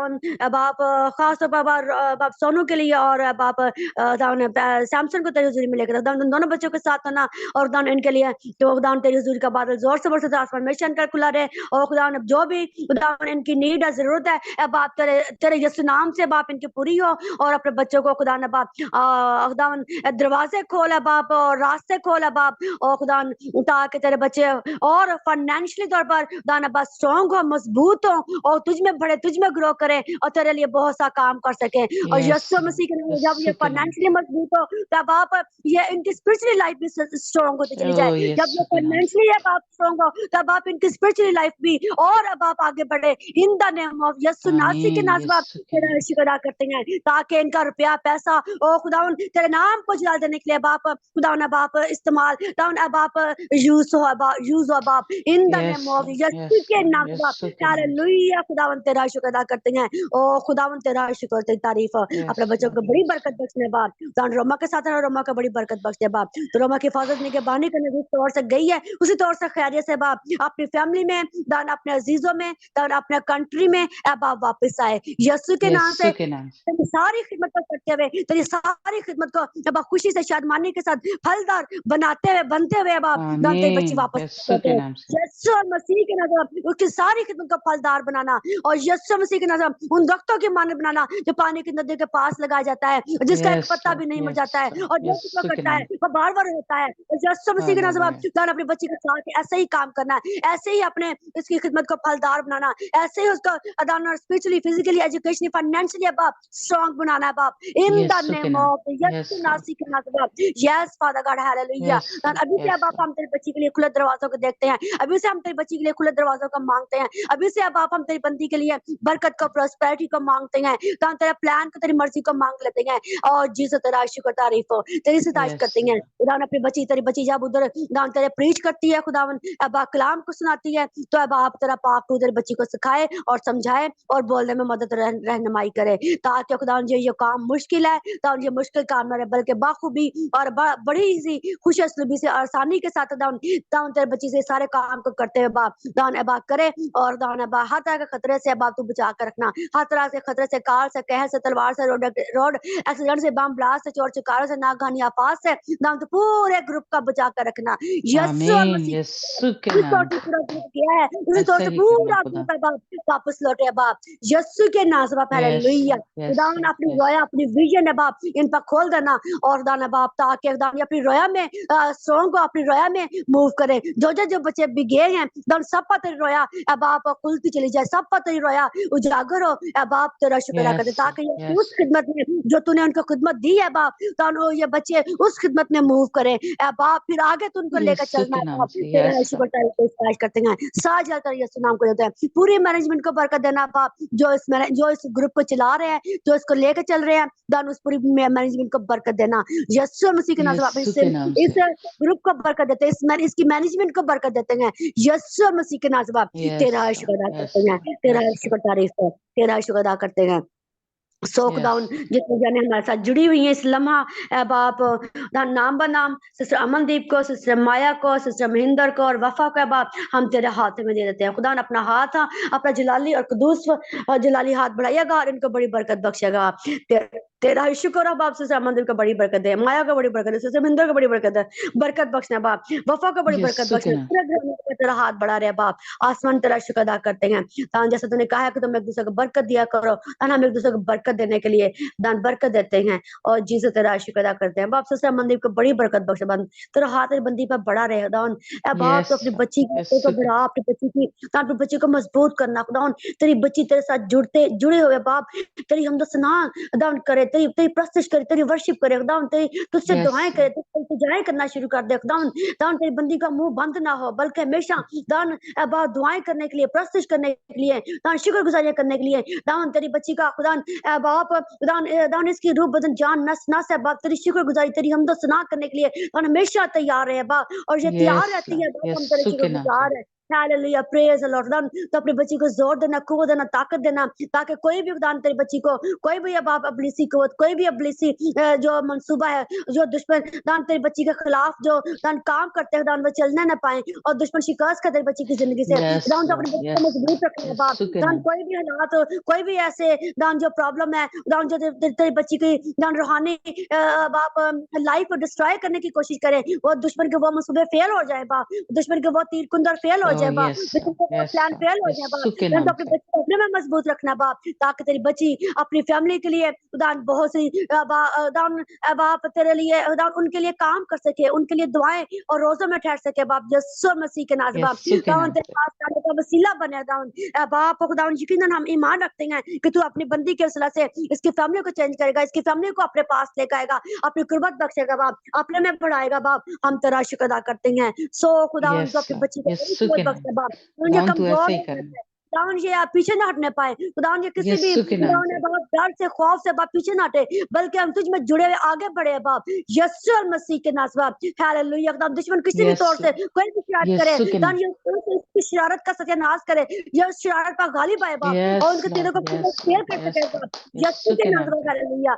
बाप खास तौर पर बाप सोनू के लिए, और बाप सैमसन को तेरी हुजूरी में लेकर खुदा दोनों बच्चों के साथ होना, और खुदा इनके लिए तो खुदा तेरी हुजूरी का बादल जोर से बरसे, आसमान हमेशा इनका खुला रहे, और खुदा जो भी खुदा इनकी नीड है, जरूरत है, ए बाप तेरे तेरे यीशु नाम से बाप इनकी पूरी हो, और अपने बच्चों को खुदा ने बाप खुदा दरवाजे खोल है बाप, और रास्ते खोल है बाप, और खुदा ताकि तेरे बच्चे और फाइनेंशियली तौर पर खुदा ने बाप स्ट्रॉन्ग हो, मजबूत हो, और तुझ में बढ़े, तुझ में ग्रो करें, और तेरे लिए बहुत सा काम कर सके, और यस यीशु मसीह के नाम में जब ये यीशु के नाम फाइनेंशियली मजबूत हो, तब आप ये इनकी स्पिरिचुअली लाइफ भी स्ट्रॉन्ग होती चली ओ जाए, जब ये यीशु के नाम फाइनेंशियली अब आप स्ट्रॉन्ग हो, तब आप इनकी स्पिरिचुअली लाइफ भी और अब आप आगे बढ़े, इन द नेम ऑफ यीशु नासी के आमीन नाम से आप यीशु के तेरा नाम शुक्र अदा करते हैं, ताकि इनका रुपया पैसा ओ खुदावन तेरे नाम को जला देने के लिए बाप खुदावन अब आप इस्तेमाल खुदावन अब आप यूज हो बाप, in the yes name of Yeshu के यस नाम से बाप, यीशु के नाम से हालेलुया खुदावन तेरा शुक्र अदा करते हैं, ओ खुदावन तेरा शुक्र तेरी तारीफ, अपने यस बच्चों को बड़ी बरकत बख्शने बाप, दान रोमा के साथ है, रोमा को बड़ी बरकत बख्शे बाप, तो रोमा की हिफाजत निगहबानी करने जिस तौर से गई है उसी तौर से खैरियत से बाप अपनी फैमिली में, दान अपने अजीजों में, दान अपने कंट्री में अब आप वापस आए, यीशु के नाम से यीशु के नाम से तेरी सारी खिदमत को करते हुए, तेरी सारी खिदमत को अब आप खुशी से शादमानी के साथ फलदार बनाते हुए बनते हुए अब आप दान तेरी बच्ची आमीन वापस यीशु करते के हैं, नाम से यीशु और मसीह के नाम से उसकी सारी खिदमत को फलदार बनाना, और यीशु मसीह के नाम से उन दरख्तों की मानद बनाना जो पानी की नदी के पास लगाया जाता है, जिसका एक यस पत्ता भी नहीं मुड़ जाता है, और जो कुछ वो यीशु के करता है नाम वो बार बार होता है, और यीशु मसीह के नाम से आप हालेलुया दान अपनी बच्ची के साथ ऐसे ही काम करना है, ऐसे ही अपने इसकी खिदमत को फलदार बनाना, ऐसे ही उसको अदान स्पिरिचुअली फिजिकली एजुकेशनली फाइनेंशियली बाप स्ट्रॉन्ग बनाना है बाप, इन द यीशु के नेम नाम ऑफ यीशु यस नासी के नाम से बाप, yes father God hallelujah, yes अभी से अब यस आप हम तेरी बच्ची के लिए खुले दरवाजों को देखते हैं, अभी से हम तेरी बच्ची के लिए खुले दरवाजों को मांगते हैं, अभी से अब आप हम तेरी बंदी के लिए बरकत को प्रोस्पेरिटी को मांगते हैं, तो हम तेरे प्लान को तेरी मर्जी को मांग लेते हैं, और जीसस तेरा शुक्र तारीफ हो, तेरी सताइश यस करते हैं, खुदा ने अपनी बच्ची तेरी बच्ची जब उधर दान तेरे प्रीच करती है खुदावन अब कलाम को सुनाती है, तो अब आप तेरा पाक रूह तेरी बच्ची को सिखाए और समझाए और बोलने में मदद रहनुमाई करे, ताकि खुदा ये काम मुश्किल है तो ये मुश्किल काम ना रहे, बल्कि बाखूबी और बड़ी सी खुश असलूबी से आसानी के साथ दान तेरे बच्ची से सारे काम को करते हुए बाप दान अबा करे, और दान अबा हर तरह के खतरे से बाप तू बचा कर रखना, हर तरह के खतरे से, कार से, कहर से, तलवार से, रोड एक्सीडेंट से, बम ब्लास्ट से, चोर चिकारों से, नागहानी आफात से दान तो पूरे ग्रुप का बचा कर रखना, यीशु और आमीन मसीह यीशु के उस तौर नाम से से पूरा ग्रुप किया है, उसी तौर ऐसे से ही करना पूरा खुदा ग्रुप है बाप वापस लौटे बाप, यीशु के नाम से बाप यस हालेलुया, यस खुदावन अपनी यस रोया अपनी विजन है बाप इन पर खोल देना, और दाना बाप ताकि खुदावन अपनी रोया में स्ट्रॉन्ग को अपनी रोया में मूव करे, जो बच्चे बिगड़े हैं दान सब पर तेरी रोया अब आप खुलती चली जाए, सब पर तेरी रोया उजागर हो, अब आप तेरा शुक्र अदा करते, यस ताकि ये यस उस खिदमत में जो तूने उनको खिदमत दी है बाप, तो ये बच्चे उस खिदमत में मूव करें, अब आप फिर आगे तो उनको लेकर यीशु चलना के है नाम बाप, से तेरा यस शुक्र तारीफ को इस्तेमाल करते हैं, साज जलकर यीशु नाम को देते हैं, पूरी मैनेजमेंट को बरकत देना बाप, जो इस ग्रुप को चला रहे हैं, जो इसको लेकर चल रहे हैं, दान उस पूरी मैनेजमेंट को बरकत देना, यीशु मसीह के नाम से बाप यीशु के नाम इस से ग्रुप को बरकत देते हैं, इसकी मैनेजमेंट को बरकत देते हैं, यीशु मसीह के नाम से बाप यस तेरा शुक्र अदा यस करते हैं, तेरा यस शुक्र तारीफ है, तेरा शुक्र अदा करते हैं, यस सौखदाउन जितने जाने हमारे साथ जुड़ी हुई हैं इस लम्हा, अब आप नाम बनाम सिस्टर अमनदीप को, सिस्टर माया को, सिस्टर महेंद्र को और वफा को अब आप हम तेरे हाथ में दे देते हैं, खुदा अपना हाथ अपना जलाली और कुदूस जलाली हाथ बढ़ाइएगा और इनको बड़ी बरकत बख्शेगा, तेरा शुक्र है बाप, सुसरा मंदिर को बड़ी बरकत है, माया को बड़ी बरकत है, सुसरा मंदिर को बड़ी बरकत है, बरकत बख्शना बाप, वफा को बड़ी बरकत यीशु के बख्शना, नाम पूरे घर में तेरा हाथ बढ़ा रहे बाप, आसमान तेरा शुक्र अदा करते हैं। दान जैसे तूने कहा है कि तुम एक दूसरे को बरकत दिया करो, दान हम एक दूसरे को बरकत देने के लिए दान बरकत देते हैं और जी से तेरा शुक्र अदा करते हैं बाप। सुसरा मंदिर को बड़ी बरकत बख्शे बंद, तेरा हाथ तेरी बंदी पर बड़ा रहे दान। ए बाप यस तो अपनी बच्ची को यीशु के बढ़ा, अपनी बच्ची की दान, अपनी बच्ची को मजबूत करना खुदा, तेरी बच्ची तेरे साथ जुड़े हुए बाप, तेरी हमदो सना दान करे, तेरी तेरी प्रस्तुत करे, तेरी वर्शिप करे खुदा, तेरी तुझसे यस दुआएं करे, तुझसे दुआएं करना शुरू कर दे खुदा। दान तेरी बंदी का मुंह बंद ना हो, बल्कि हमेशा दान बात दुआएं करने के लिए, प्रस्तुत करने के लिए, दान शुक्रगुजारियां करने के लिए, दान तेरी बच्ची का खुदा बाप, दान दान इसकी रूप बदन जान नस नस है बाप, तेरी शुक्रगुजारी तेरी हमदो सना करने के लिए दान हमेशा तैयार है बाप, और ये तैयार यस रहती है बाप, हम तेरे यीशु के नाम से शुक्रगुजार है। Hallelujah, praise the Lord. दान तो अपनी बच्ची को जोर देना, कुव्वत देना, ताकत देना, ताकि कोई भी दान तेरी बच्ची को, कोई भी अब आप अबलीसी कुव्वत, कोई भी अबलीसी जो मंसूबा है, जो दुश्मन दान तेरी बच्ची के खिलाफ जो दान काम करते हैं, दान वो चलने ना पाए और दुश्मन शिकस्त कर तेरी बच्ची की जिंदगी से, यस दान तो अपनी लॉर्ड बच्ची को यस मजबूत रखना बाप। यीशु के दान नाम कोई भी हालात, कोई भी ऐसे दान जो प्रॉब्लम है, दान जो तेरी बच्ची की दान रूहानी बाप लाइफ को डिस्ट्रॉय करने की कोशिश करे, वो दुश्मन के वो मंसूबे फेल हो जाए बाप, दुश्मन के वो तीर कुंदर फेल हो ओह जाए बाप, यस दुश्मन के वो यस प्लान फेल हो जाए बाप। यीशु के दान तो नाम अपनी से बच्ची को अपने में मजबूत रखना बाप, ताकि तेरी बच्ची अपनी फैमिली के लिए दान बहुत सी दान बाप तेरे लिए दान उनके लिए काम कर सके, उनके लिए दुआएं और रोजों में ठहर सके बाप, यीशु मसीह के नाम से बाप। यीशु के दान नाम तेरे से पास आने का वसीला बने दान बाप, खुदा यकीनन हम ईमान रखते हैं कि तू अपनी बंदी के वसीला से इसकी फैमिली को चेंज करेगा, इसकी फैमिली को अपने पास लेकर आएगा, अपनी कुर्बत बख्शेगा बाप, अपने में बढ़ाएगा बाप। हम तेरा शुक्र अदा करते हैं। सो खुदा यस तो अपनी लॉर्ड बच्ची को बड़ी यीशु के कुर्बत नाम बख्शे बाप, ये खुदावन तू कमजोर ऐसे ही है, करना खुदावन ये आप पीछे ना हटने पाए, खुदावन ये किसी भी यीशु के नाम खुदावन से बाप डर से खौफ से बाप पीछे ना हटे, बल्कि हम तुझ में जुड़े हुए आगे बढ़े हैं बाप, यीशु मसीह के नाम से बाप। हालेलुया, खुदावन दुश्मन किसी भी यस तौर से लॉर्ड कोई भी शरारत करे, यीशु के नाम दान ये इसकी शरारत का सत्यानाश करे, ये शरारत का गालिब आए बाप, और यस उनके तीरों को लॉर्ड खुद यस फेल लॉर्ड कर यस सके बाप, लॉर्ड यीशु यीशु के के नाम नाम से पे हालेलुया।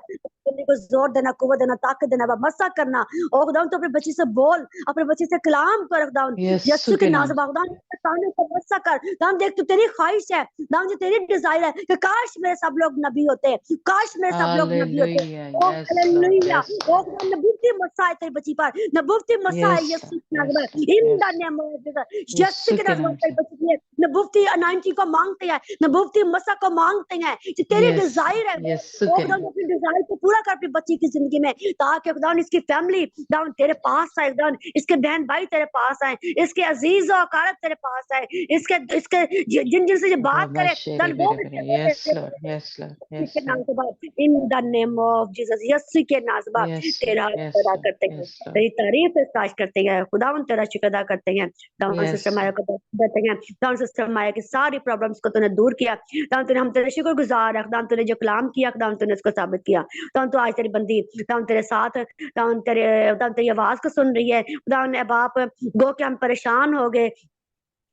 बंदे को जोर देना, कुव्वत देना, ताकत देना बाप, मसा करना, और खुदावन तो अपने बच्ची से बोल, अपने बच्ची से कलाम कर खुदावन, यीशु यीशु के के नाम नाम से से खुदावन सामने को मसा कर दान, देख तू तेरी ख्वाहिश है दान, जो तेरी डिजायर है कि काश मेरे सब लोग नबी होते, काश मेरे सब लोग नबी होते। Hallelujah oh yes Lord hallelujah, yes oh Lord खुदा नबूवती मसा है तेरी बच्ची पर, नबूवती मसा है यस यीशु के नाम यस में, in the yes name of Jesus, Yeshu Yeshu के के नाम में नाम तेरी से बच्ची के लिए नबूवती अनाइंटिंग को मांगते हैं, नबूवती मसा को मांगते हैं, जो तेरी यस डिजायर है यीशु ओ के खुदा नाम अपनी डिजायर को पूरा कर अपनी बच्ची की जिंदगी में, ताकि खुदा इसकी फैमिली दान तेरे पास आए, दान इसके बहन भाई तेरे पास आए, इसके अजीज और अकारब तेरे पास आए, इसके इसके जिन जिन से ये बात करे राबाशेरे दान वो बेरे भी बेरे तेरे यस तेरे Lord yes Lord Yeshu yes के नाम लॉर्ड से बात, in the name of Jesus, Yeshu के नाम से बात यस तेरा यस अदा करते हैं, यस लॉर्ड तेरी तारीफ इस्ताज करते हैं, खुदावन तेरा शुक्र अदा करते हैं। दाऊद यस सिस्टर माया को देते हैं, दाऊद सिस्टर माया की सारी प्रॉब्लम्स को तूने दूर किया, दाऊद तूने हम तेरे शुक्र गुजार है, दाऊद तूने जो कलाम किया, दाऊद तूने उसको साबित किया, दाऊद तो आज तेरी बंदी दाऊद तेरे साथ, दाऊद तेरी आवाज को सुन रही है, दाऊद बाप गो के हम परेशान हो गए,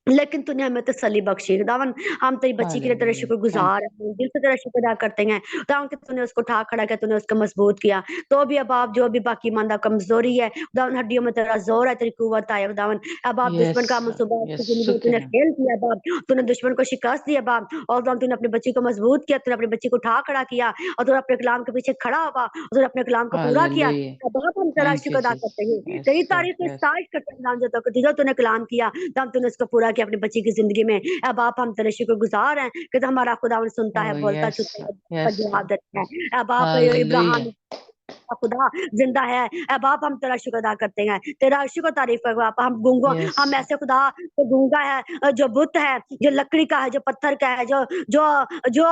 लेकिन तूने हमें तसल्ली बख्शी खुदावन, हम तेरी बच्ची के लिए तेरा हालेलुया थैंक शुक्रगुजार यू हैं, दिल से तेरा शुक्र अदा करते हैं खुदावन कि तूने उसको उठा खड़ा किया, तूने उसको मजबूत किया, तो भी अब आप जो भी बाकी मांदा कमजोरी है खुदावन, हड्डियों में तेरा जोर है, तेरी कुव्वत है खुदावन, अब आप यस दुश्मन का मंसूबा उसकी जिंदगी यीशु में के तूने नाम फेल किया बाप, तूने दुश्मन को शिकस्त दिया बाप, और खुदावन तूने अपनी बच्ची को मजबूत किया, तूने अपनी बच्ची को उठा खड़ा किया, और तूने अपने कलाम के पीछे खड़ा हुआ, और तूने अपने कलाम को पूरा किया, हालेलुया अब आप हम तेरा थैंक यू शुक्र अदा करते जीसस हैं, यस तेरी लॉर्ड तारीफ यस इस्ताज करते हैं खुदावन, जो तूने कलाम किया तब तूने उसको पूरा किया अपनी बच्ची की जिंदगी में, अब आप हम तेरे शुक्रगुजार हैं कि तो हमारा खुदावन सुनता है, ओह बोलता यस छुपता है, लॉर्ड का यस जवाब लॉर्ड देता है, अब आप हालेलुया इब्राहिम का खुदा जिंदा है, अब आप हम तेरा शुक्र अदा करते हैं, तेरा शुक्र तारीफ है बाप, हम गूंगो यस हम ऐसे खुदा जो गूंगा है, जो बुत है, जो लकड़ी का है, जो पत्थर का है, जो जो जो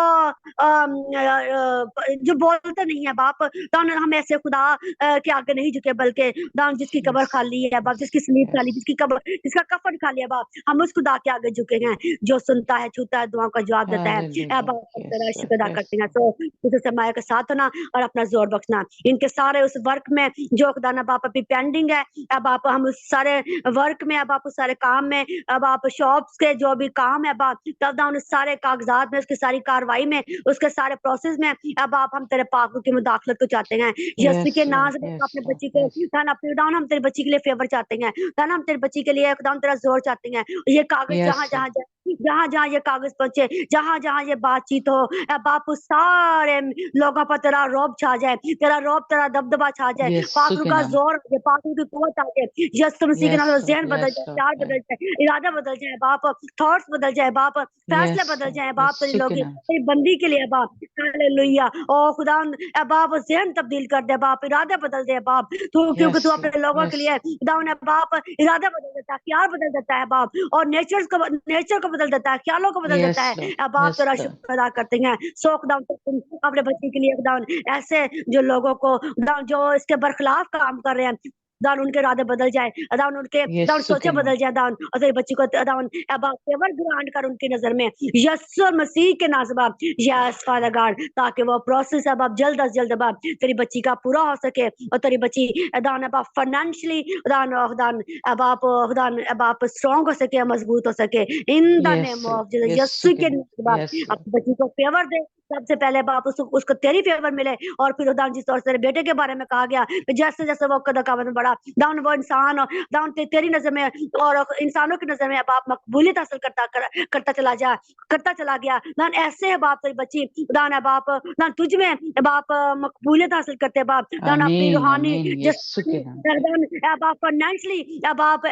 जो बोलते नहीं है बाप, तो हम ऐसे खुदा के आगे नहीं झुके, बल्कि दान जिसकी कब्र यस खाली है बाप, जिसकी स्लीप खाली, यस जिसकी कब्र जिसका कफन खाली है बाप, हम उस खुदा के आगे झुके हैं जो सुनता है, छूता है, दुआओं का जवाब देता है, हालेलुया बाप हम यस तेरा शुक्र लॉर्ड अदा यस करते हैं। तो उस समय के साथ होना और अपना जोर बख्शना, इनके सारे उस वर्क में जो खुदा ना बाप अभी पेंडिंग है, अब आप हम उस सारे वर्क में, अब आप उस सारे काम में, अब आप शॉप्स के जो भी काम है बाप, तब ना उन सारे कागजात में, उसकी सारी कार्रवाई में, उसके सारे प्रोसेस में, अब आप हम तेरे पाक की मुदाखलत को चाहते हैं, यीशु यस के नाम लॉर्ड से यस अपने लॉर्ड बच्ची को यस दान अपने दान हम तेरे बच्ची के लिए फेवर चाहते हैं, दान हम तेरे बच्ची के लिए खुदा तेरा जोर चाहते हैं, ये कागज जहां यस जहां लॉर्ड जहाँ जहाँ ये कागज पहुंचे, जहाँ जहाँ ये बातचीत हो, ऐ बाप सारे लोगों पर तेरा रौब छा जाए, तेरा रौब, तेरा दबदबा छा जाए, यीशु पाखरू के का नाम, जोर, ये पाखरू की कुवत आ जाए, यीशु मसीह के नाम से यस ज़हन लॉर्ड, बदल यस जाए, लॉर्ड, प्यार बदल जाए, इरादा बदल जाए बाप, थॉट्स बदल जाए बाप, फैसले यस बदल लॉर्ड, जाए बाप, तेरी यीशु लोग के नाम, तेरी बंदी के लिए बाप, हालेलुया। ओ खुदा ए बाप ज़हन तब्दील कर दे बाप, इरादे बदल दे बाप, तू क्योंकि यस तू लॉर्ड, अपने लोगों के यस लिए खुदा ने बाप इरादा बदल देता है, ख्याल बदल देता है बाप, और नेचर को बदल देता है, ख्यालों को बदल देता यस है। लॉर्ड, बाप यस तेरा लॉर्ड, शुक्र अदा करते हैं। सो खुदा तुम अपने बच्चे के लिए खुदा ऐसे जो लोगों को खुदा जो इसके बरखिलाफ काम कर रहे हैं, दान उनके इरादे बदल जाए, दान उनके दान यीशु सोचे के नाम, बदल जाए, दान और तेरे बच्ची को दान फेवर ग्रांट कर उनकी नजर में, यीशु मसीह के नाम से बाप, यस फादर गॉड, ताकि वो प्रोसेस है बाप जल्द अज जल्द बाप तेरी बच्ची का पूरा हो सके, और तेरी बच्ची दान बाप फाइनेंशियली दान दान बाप दान बाप स्ट्रांग हो सके, मजबूत हो सके, in the yes name of Lord, Jesus, Yeshu Yeshu के के नाम, नाम से बाप यस लॉर्ड, अपनी बच्ची को फेवर दे। सबसे पहले बाप उसको तेरी फेवर मिले, और फिर दान जिस तौर से तेरे बेटे के बारे में कहा गया कि जैसे जैसे वो कदम बढ़ा, दान वो इंसान दान तेरी नजर में और इंसानों की नजर में बाप मकबूलियत हासिल करता चला जा करता चला गया, दान ऐसे है बाप तेरी बच्ची दान है बाप, दान तुझ में बाप मकबूलियत हासिल करते बाप, दान अपनी आमीन, रूहानी आमीन, यीशु के नाम, दान बाप फाइनेंशियली बाप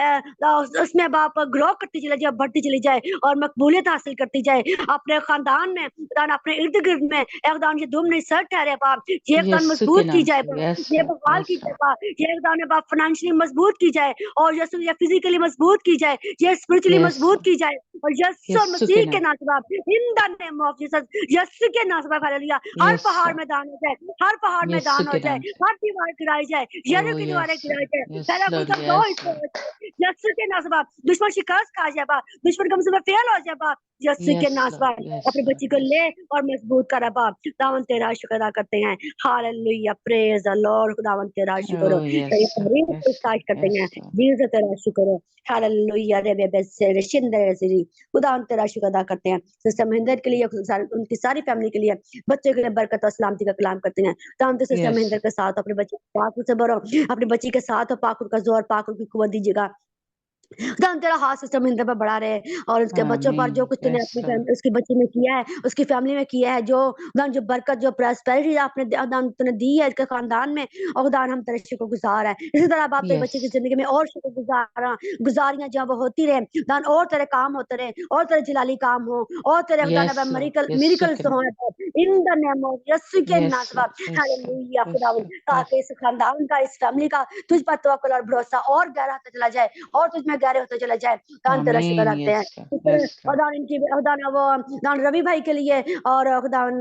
उसमें बाप ग्रो करती चली जाए, बढ़ती चली जाए, और मकबूलियत हासिल करती जाए अपने खानदान में, दान अपने इर्द गिर्द में, एकदम ये दुम नहीं सर ठहरे बाप, ये एकदम यीशु के मजबूत की नाम जाए से, बाप, यस ये लॉर्ड, बहाल की यस जाए लॉर्ड, बाप, ये एकदम बाप फाइनेंशियली मजबूत की जाए, और यीशु ये फिजिकली मजबूत की जाए, ये स्पिरिचुअली यस मजबूत लॉर्ड, की जाए, और यीशु यीशु के मसीह के नाम, नाम से बाप, in the name of Jesus, Yeshu के नाम से बाप, हालेलुया। हर यस पहाड़ लॉर्ड, में दान हो जाए, हर पहाड़ में यीशु दान हो के जाए, नाम से, हर दीवार गिराई जाए, यरू ओ की दीवारें यस गिराई जाए, लॉर्ड, यस पहला लॉर्ड, कुछ दो यस हिस्से लॉर्ड, हो जाए, यीशु के नाम से बाप, दुश्मन शिकस्त खा जाए बाप, दुश्मन कम से कम फेल हो जाए बाप, यीशु के यस नाम से लॉर्ड, बाप, यस अपनी लॉर्ड, बच्ची को यस ले और मजबूत करा बाप, खुदावन तेरा शुक्र अदा करते हैं, हालेलुया, प्रेज द लॉर्ड, खुदावन तेरा शुक्र हो, ओ यस तेरी लॉर्ड, तारीफ यस स्टार्ट लॉर्ड, करते हैं, यस लॉर्ड, जीसस तेरा शुक्र हो, हालेलुया, रे बेबे से रे शिंदे रे सिरी, खुदावन तेरा शुक्र अदा करते हैं, सिस्टर महेंद्र के लिए, उनकी सारी फैमिली के लिए, बच्चों के लिए बरकत और सलामती का कलाम करते हैं, तो सिस्टर यस महेंद्र के साथ अपने बच्चे पाकुर से भरो, अपनी बच्ची के साथ पाकुर का जोर, पाकुर की कुवत दीजिएगा, खुदा तेरा हाथ सिस्टम महेंद्र पर बढ़ा रहे, और उसके बच्चों पर आमीन, जो कुछ तूने यस अपनी लॉर्ड, उसकी बच्ची में किया है, उसकी फैमिली में किया है, जो खुदान जो बरकत जो प्रॉस्पेरिटी आपने खुदान तूने दी है इसके खानदान में, और खुदान हम तेरे शुक्रगुजार है। इसी तरह बाप तेरे यस, बच्चे की जिंदगी में और गुजारियां जब वो होती रहे, खुदान और तेरे काम होते रहे, और तेरे जलाली काम हो, और तेरे खुदान यस लॉर्ड, मेरिकल यीशु के मिरिकल्स नाम, हो इन द नेम ऑफ यीशु के यस नाम से बाप, Lord, yes Lord, hallelujah yes खुदावन, लॉर्ड, यस, ताकि इस खानदान का इस फैमिली का तुझ पर तवक्कुल और भरोसा और गहरा होता चला जाए, और तुझ में गहरे होते चला जाए, दान तेरा शुक्र आमीन, आते हैं। यस लॉर्ड, यस लॉर्ड, दान इनकी दान वो दान रवि भाई के लिए, और दान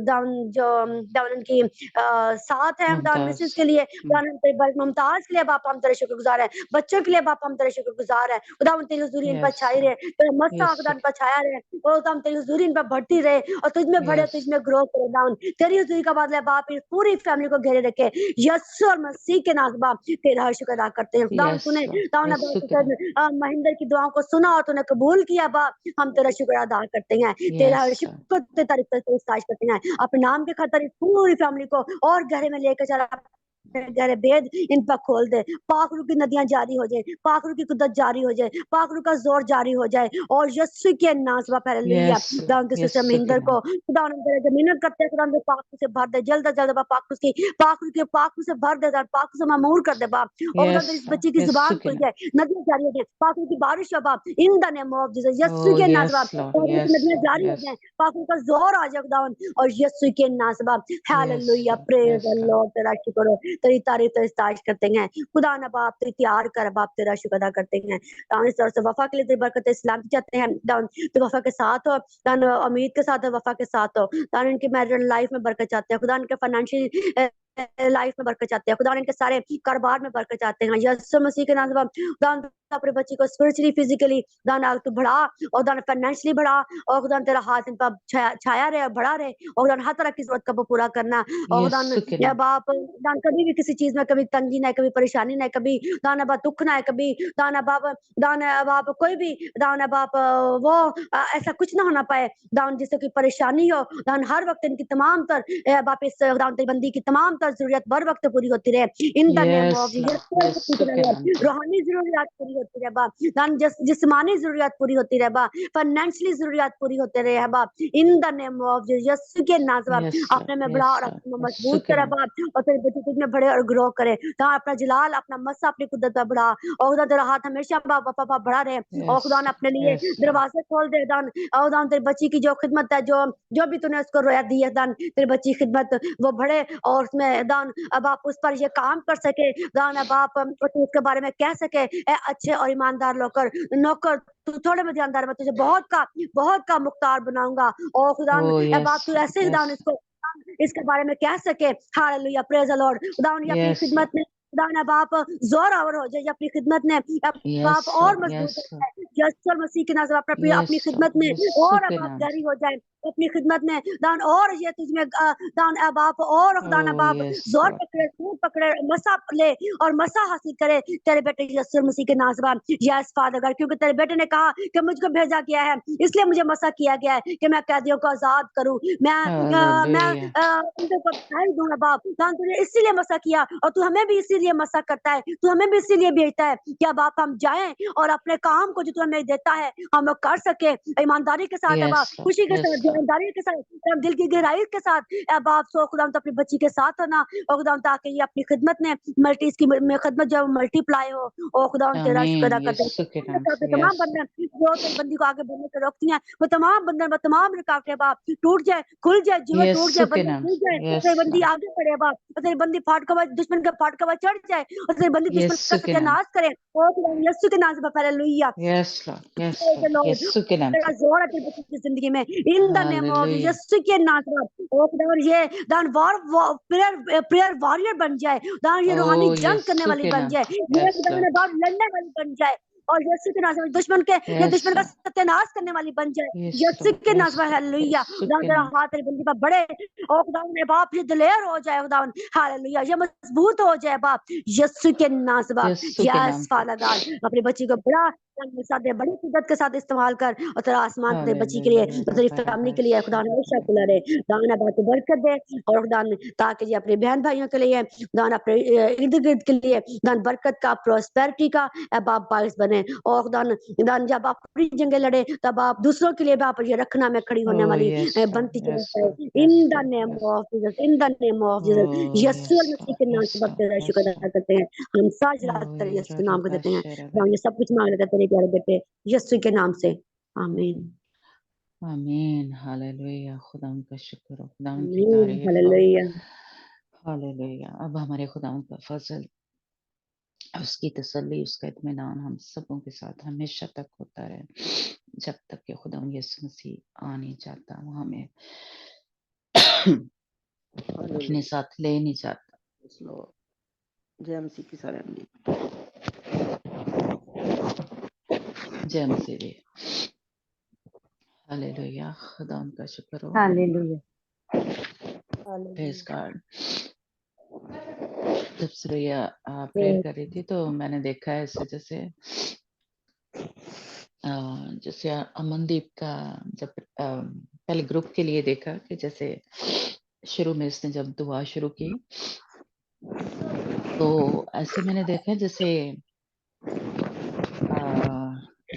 दान जो दान उनकी साथ है, दान मुमताज, मिसेस के लिए, दान मुमताज के लिए बाप हम तेरे शुक्रगुजार है, बच्चों के लिए बाप हम तेरे शुक्रगुजार है, खुदा हम तेरी हुजूरी इन पर यस छाई लॉर्ड, रहे, तेरा मस्सा यीशु खुदा इन पर छाया रहे, और खुदा हम तेरी हुजूरी इन पर बढ़ती रहे, और तुझ में बढ़े, यस, तुझ में ग्रो करे, दान तेरी हुजूरी का बदला बाप इस पूरी फैमिली को घेरे रखे, यीशु और मसीह के नाम से बाप तेरा शुक्र अदा करते हैं, खुदा यस तूने लॉर्ड, दान यीशु के नाम, महेंद्र की दुआओं को सुना और तूने कबूल किया बाप, हम तेरा शुक्र अदा करते हैं, तेरा यस लॉर्ड, शुक्र तारीफ करते हैं, अपने नाम के खातिर इस पूरी फैमिली को और गहरे में लेकर चला, गहरे भेद इन पर खोल दे, पाखरू की नदियां जारी हो जाए, पाखरू की कुदरत जारी हो जाए, पाखरू का जोर जारी हो जाए, और यीशु के नाम से हालेलुया, यस लॉर्ड, दान के सिस्टर यीशु के महेंद्र नाम, को खुदा जो मेहनत करते हैं, खुदा पाखरू से भर दे, जल्द से जल्द पाखरू की पाखरू से भर दे, पाखरू से मामूर कर दे बाप, और खुदा यस इस लॉर्ड, बच्ची की यीशु जुबान के खुल नाम, जाए, नदियां जारी हो जाए, पाखरू की बारिश हो बाप, in the name of Jesus, Yeshu oh के नाम से यस बाप, लॉर्ड, पाखरू की यस नदियां लॉर्ड, जारी हो यस, जाए, पाखरू का जोर आ जाए खुदावन, और यीशु के नाम से बाप, yes hallelujah, Lord, praise yes the Lord, Lord, तेरा शुक्र हो, तेरी तारीफ तेरी तारीफ करते हैं, खुदा ना बाप तेरी तैयार कर बाप, तेरा शुक्र अदा करते हैं, दान इस तरह से वफा के लिए तेरी बरकत सलामती चाहते हैं, दान तो वफा के साथ हो, दान अमीद के साथ हो, वफा के साथ हो, दान इनकी मैरिटल लाइफ में बरकत चाहते हैं, खुदा इनके फाइनेंशियल लाइफ में बरकत चाहते हैं, खुदा इनके सारे कारोबार में बरकत चाहते हैं, यीशु मसीह के नाम से बाप, दान अपने बच्ची को स्पिरिचुअली फिजिकली दान तू बढ़ा, और दान फाइनेंशियली बढ़ा, और खुदा तेरा हाथ इन पर छाया रहे और बढ़ा रहे, और खुदा हर तरह की जरूरत का पूरा करना, और खुदा यीशु के या नाम, बाप दान कभी भी किसी चीज में कभी तंगी ना है, कभी परेशानी ना है, कभी दान बाप दुख ना है, कभी दान बाप कोई भी दान बाप वो ऐसा कुछ ना होना पाए, दान जिससे कोई परेशानी हो, दान हर वक्त इनकी तमाम तर बाप इस दान तेरी बंदी की तमाम तर जरूरत बर वक्त पूरी होती रहे, in the name yes of Lord, Yeshu के नाम पे, रूहानी जरूरियात पूरी होती रहे बाप, दान जिस्मानी जरूरियात पूरी होती रहे बाप, फाइनेंशियली जरूरियात पूरी होते रहे बाप, in the name of Yeshu के नाम से बाप, यस अपने में लॉर्ड, बड़ा यस और लॉर्ड, अपने में यीशु मजबूत के करे नाम, बाप, और तेरे बच्चे तुझ में बढ़े और ग्रो करे, तो अपना जलाल अपना मस्सा अपनी कुदरत पर बढ़ा, और खुदा तेरा हाथ हमेशा बाप पापा बढ़ा रहे, और यस खुदा ने अपने लिए यस दरवाजे खोल दे दान, और दान तेरी बच्ची की जो खिदमत है, जो जो भी तूने उसको रोया दी है दान, तेरी बच्ची की खिदमत वो बढ़े, और उसमें दान अब आप उस पर ये काम कर सके दान, अब आप उसके बारे में कह सके ए अच्छे और ईमानदार नौकर तू थोड़े में ध्यानदार, मैं तुझे बहुत का मुख्तार बनाऊंगा, और खुदा ओ अब यस आप तू ऐसे यस दान इसके बारे में कह सके, हालेलुया प्रेज द लॉर्ड, खुदा ने अपनी यस खिदमत में खुदा ने अब आप जोर आवर हो जाए अपनी खिदमत में, अब यस आप और लॉर्ड, मजबूत यस हो लॉर्ड, जाए, यीशु मसीह के नाम से अपनी यस अपनी खिदमत लॉर्ड, में यीशु और अब के आप नाम गहरी से, हो जाए अपनी खिदमत में दान, और ये तुझमें दान अब आप और खुदा अब ओ आप यस जोर लॉर्ड, पकड़े सूर पकड़े मसा ले और मसा हासिल करे तेरे बेटे यीशु मसीह के नाम से बाप, यस फादर गॉड, क्योंकि तेरे बेटे ने कहा कि मुझको भेजा गया है, इसलिए मुझे मसा किया गया है कि मैं कैदियों को आजाद करूं, मैं हालेलुया, उनको बधाई दूंगा बाप, दान तूने इसीलिए मसा किया, और तू हमें भी इसीलिए मसा करता है, तू हमें भी इसीलिए भेजता है क्या बाप हम जाएं और अपने काम को जो तू हमें देता है हम लोग कर सके ईमानदारी के साथ, अब यस आप लॉर्ड, खुशी के यस साथ लॉर्ड, ईमानदारी के साथ, अब दिल की गहराई के साथ, अब आप सो खुदा तो अपनी बच्ची के साथ होना, और खुदा ताकि ये अपनी खिदमत में मल्टी की में खिदमत जो मल्टीप्लाई हो, और खुदा तेरा शुक्र आमीन, अदा करते यीशु के नाम हैं, से, तमाम यस बंधन जो तेरी बंदी को आगे बढ़ने से रोकती हैं, वो तमाम बंधन वो तमाम रुकावटें बाप टूट जाए, खुल जाए, जीवन टूट यीशु जाए, के बंधन नाम टूट से, जाए, यस तेरी बंदी लॉर्ड, आगे बढ़े बाप, और तेरी बंदी दुश्मन के फाटका चढ़ जाए, और तेरी बंदी दुश्मन का यीशु के नाम, सत्यानाश करे, और खुदा यीशु के नाम से hallelujah, yes Lord, yes Praise the Lord, Lord. यीशु के नाम तेरा से, जोर है तेरी बच्ची की जिंदगी में in the name of hallelujah, Yeshu के नाम से ओ खुदा, और ये दान प्रेयर वॉरियर बन जाए, दान ये रूहानी ओ जंग करने यीशु वाली के बन नाम जाए, से, ये यस खुदा लॉर्ड, ने बात लड़ने वाली बन जाए, और यीशु के नाम से ये यस दुश्मन का लॉर्ड, सत्यानाश करने वाली बन जाए, यस यीशु लॉर्ड, के नाम यस से लॉर्ड, हालेलुया, यीशु दान के तेरा नाम हाथ तेरी बंदी पर बढ़े, और खुदा ने बाप ये दिलेर हो जाए, खुदा हालेलुया, ये मजबूत हो जाए बाप, यीशु के नाम से से, बाप, यीशु के नाम यस से, फादर गॉड, अपनी बच्ची को बड़ा बड़ी शिद्दत के साथ इस्तेमाल कर, और तेरा आसमान तेरी बच्ची के लिए हालेलुया, और तेरी फैमिली के लिए खुदा हमेशा खुला रहे, दान बात बरकत दे, और खुदा ताकि ये अपने बहन भाइयों के लिए दान अपने इर्द गिर्द के लिए दान बरकत का प्रॉस्पेरिटी का अब आप बाइस बने, और दान दान जब आप अपनी जंगे लड़े तब आप दूसरों के लिए भी आप ये रखना में खड़ी होने ओ वाली यस बनती लॉर्ड, चली यस जाए, lord, in yes the lord, name yes, of Jesus, in the name of O Jesus, Yeshu yes Masih lord, के नाम यस से लॉर्ड, तेरा यस शुक्र अदा लॉर्ड, करते हैं, हम साज रात ओ तेरे यीशु के नाम को देते हैं, रबा, हम ये सब कुछ मांग लेते हैं तेरे प्यारे बेटे यीशु के नाम से, आमीन आमीन, हालेलुया, खुदा का शुक्र हो, खुदा की आमीन तारीफ हो, हालेलुया हालेलुया। अब हमारे खुदा का फजल, उसकी तसल्ली, उसका इत्मीनान हम सबों के साथ हमेशा तक होता रहे, जब तक कि खुदा यीशु मसीह आ नहीं जाता, वो हमें अपने हालेलुया। साथ ले नहीं जाता। Yes Lord. जय मसीह की सारे आमीन। जय मसीह जी, हालेलुया, खुदा का शुक्र हो, हालेलुया प्रेज हालेलुया गॉड। जब सुरैया प्रेयर कर रही थी तो मैंने देखा ऐसे जैसे जैसे अमनदीप का जब पहले ग्रुप के लिए देखा कि जैसे शुरू में इसने जब दुआ शुरू की तो ऐसे मैंने देखा जैसे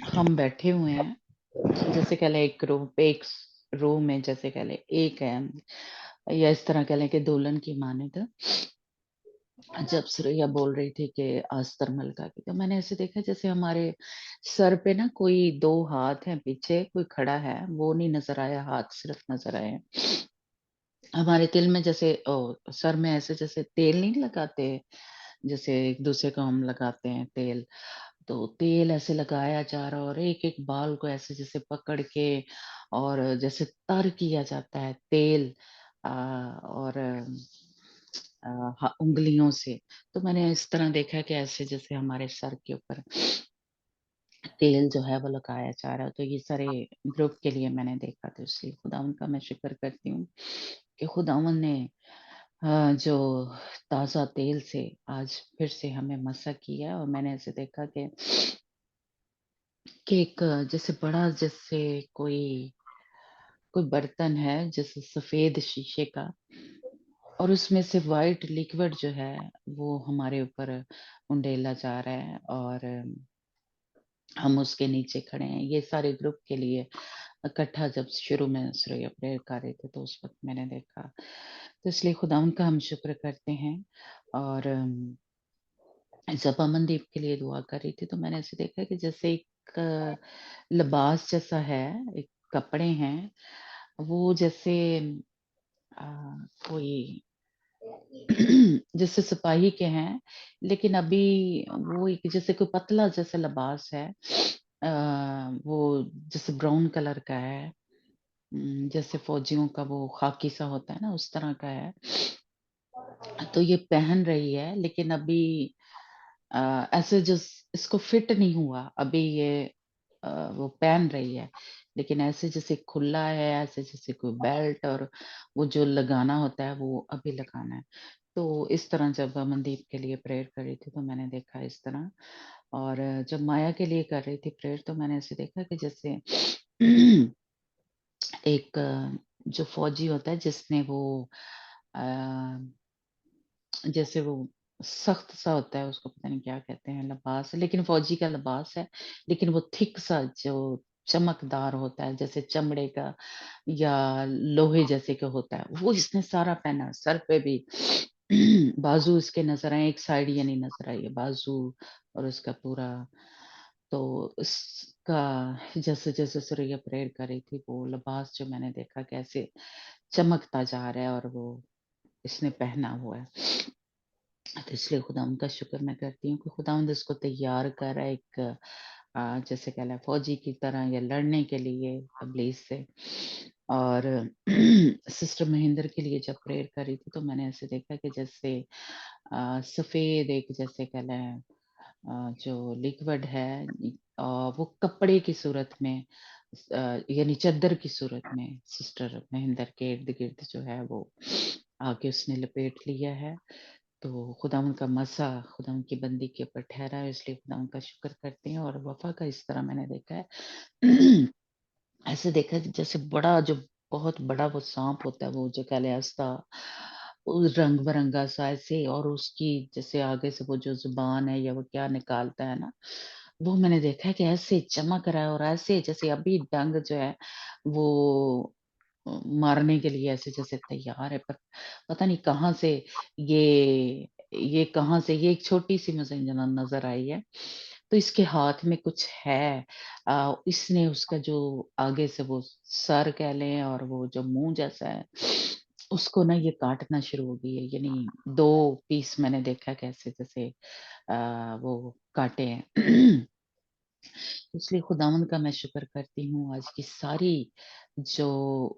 हम बैठे हुए हैं, जैसे कह लें एक रूम में, जैसे कह लें एक है, या इस तरह कह लें कि दुल्हन की माने जब सुरैया बोल रही थी कि अस्तर मलका की, तो मैंने ऐसे देखा जैसे हमारे सर पे ना कोई 2 हाथ हैं, पीछे कोई खड़ा है, वो नहीं नज़र आया, हाथ सिर्फ नज़र आए। हमारे दिल में जैसे सर में ऐसे जैसे तेल नहीं लगाते, जैसे एक-दूसरे को हम लगाते हैं तेल, तो तेल ऐसे लगाया जा रहा और एक-एक बाल को ऐसे जैसे पकड़ के और जैसे तर किया जाता है तेल और उँगलियों से। तो मैंने इस तरह देखा कि ऐसे जैसे हमारे सर के ऊपर तेल जो है वो लगाया जा रहा है, तो ये सारे ग्रुप के लिए मैंने देखा, तो इसलिए खुदावंद का मैं शुक्र करती हूँ कि खुदावंद ने जो ताज़ा तेल से आज फिर से हमें मसा किया, और मैंने ऐसे देखा कि एक जैसे बड़ा जैसे कोई कोई बर्तन है जैसे सफ़ेद शीशे का, और उसमें से व्हाइट लिक्विड जो है वो हमारे ऊपर उंडेला जा रहा है, और हम उसके नीचे खड़े हैं। ये सारे ग्रुप के लिए इकट्ठा जब शुरू में सुरैया प्रेयर कर रहे थे तो उस वक्त मैंने देखा, तो इसलिए खुदावंद का हम शुक्र करते हैं। और जब अमनदीप के लिए दुआ कर रही थी तो मैंने ऐसे देखा कि जैसे एक लिबास जैसा है, एक कपड़े हैं, वो जैसे अ, कोई जैसे सिपाही के हैं, लेकिन अभी वो एक जैसे कोई पतला जैसा लिबास है, वो जैसे ब्राउन कलर का है, जैसे फौजियों का वो खाकी सा होता है ना, उस तरह का है। तो ये पहन रही है, लेकिन अभी ऐसे जिस इसको फिट नहीं हुआ अभी ये, वो पहन रही है, लेकिन ऐसे जैसे खुला है, ऐसे जैसे कोई बेल्ट, और वो जो लगाना होता है वो अभी लगाना है। तो इस तरह जब अमनदीप के लिए प्रेयर कर रही थी तो मैंने देखा इस तरह। और जब माया के लिए कर रही थी प्रेयर तो मैंने ऐसे देखा कि जैसे एक जो फौजी होता है जिसने वो अ, जैसे वो सख्त सा होता है, उसको पता नहीं क्या कहते हैं, लिबास है, लेकिन फौजी का लिबास है, लेकिन वो थिक सा जो चमकदार होता है, जैसे चमड़े का या लोहे जैसे का होता है, वो इसने सारा पहना, सर पे भी बाजू इसके नजर आए, एक साइड ये नहीं नजर आई है, बाजू और उसका पूरा। तो इसका जैसे जैसे सुरैया प्रेयर कर रही थी वो लिबास जो मैंने देखा कैसे चमकता जा रहा है, और वो इसने पहना हुआ है। तो इसलिए खुदावंद का शुक्र मैं करती हूँ कि खुदावंद इसको तैयार कर रहा है एक जैसे कह लें फौजी की तरह, या लड़ने के लिए इब्लीस से। और सिस्टर महेंद्र के लिए जब प्रेयर कर रही थी तो मैंने ऐसे देखा कि जैसे सफेद एक जैसे कह लें जो लिक्विड है, वो कपड़े की सूरत में, यानी चादर की सूरत में सिस्टर महेंद्र के इर्द गिर्द जो है वो आके उसने लपेट लिया है। तो खुदावंद का मसा खुदावंद की बंदी के ऊपर ठहरा है, इसलिए खुदावंद का शुक्र करते हैं। और वफा का इस तरह मैंने देखा है ऐसे देखा है जैसे बड़ा जो बहुत बड़ा वो सांप होता है, वो जो कलियास्ता, उस रंग बिरंगा सा ऐसे, और उसकी जैसे आगे से वो जो जुबान है या वो क्या निकालता है ना, वो मैंने देखा है कि ऐसे चमक रहा है, और ऐसे जैसे अभी डंग जो है वो मारने के लिए ऐसे जैसे तैयार है। पर पता नहीं कहाँ से ये कहाँ से ये एक छोटी सी मुझे नजर आई है। तो इसके हाथ में कुछ है, इसने उसका जो आगे से वो सर कह लें और वो जो मुंह जैसा है उसको ना ये काटना शुरू हो गई है, यानी दो पीस मैंने देखा कैसे जैसे वो काटे हैं। इसलिए खुदावंद का मैं शुक्र करती हूँ आज की सारी जो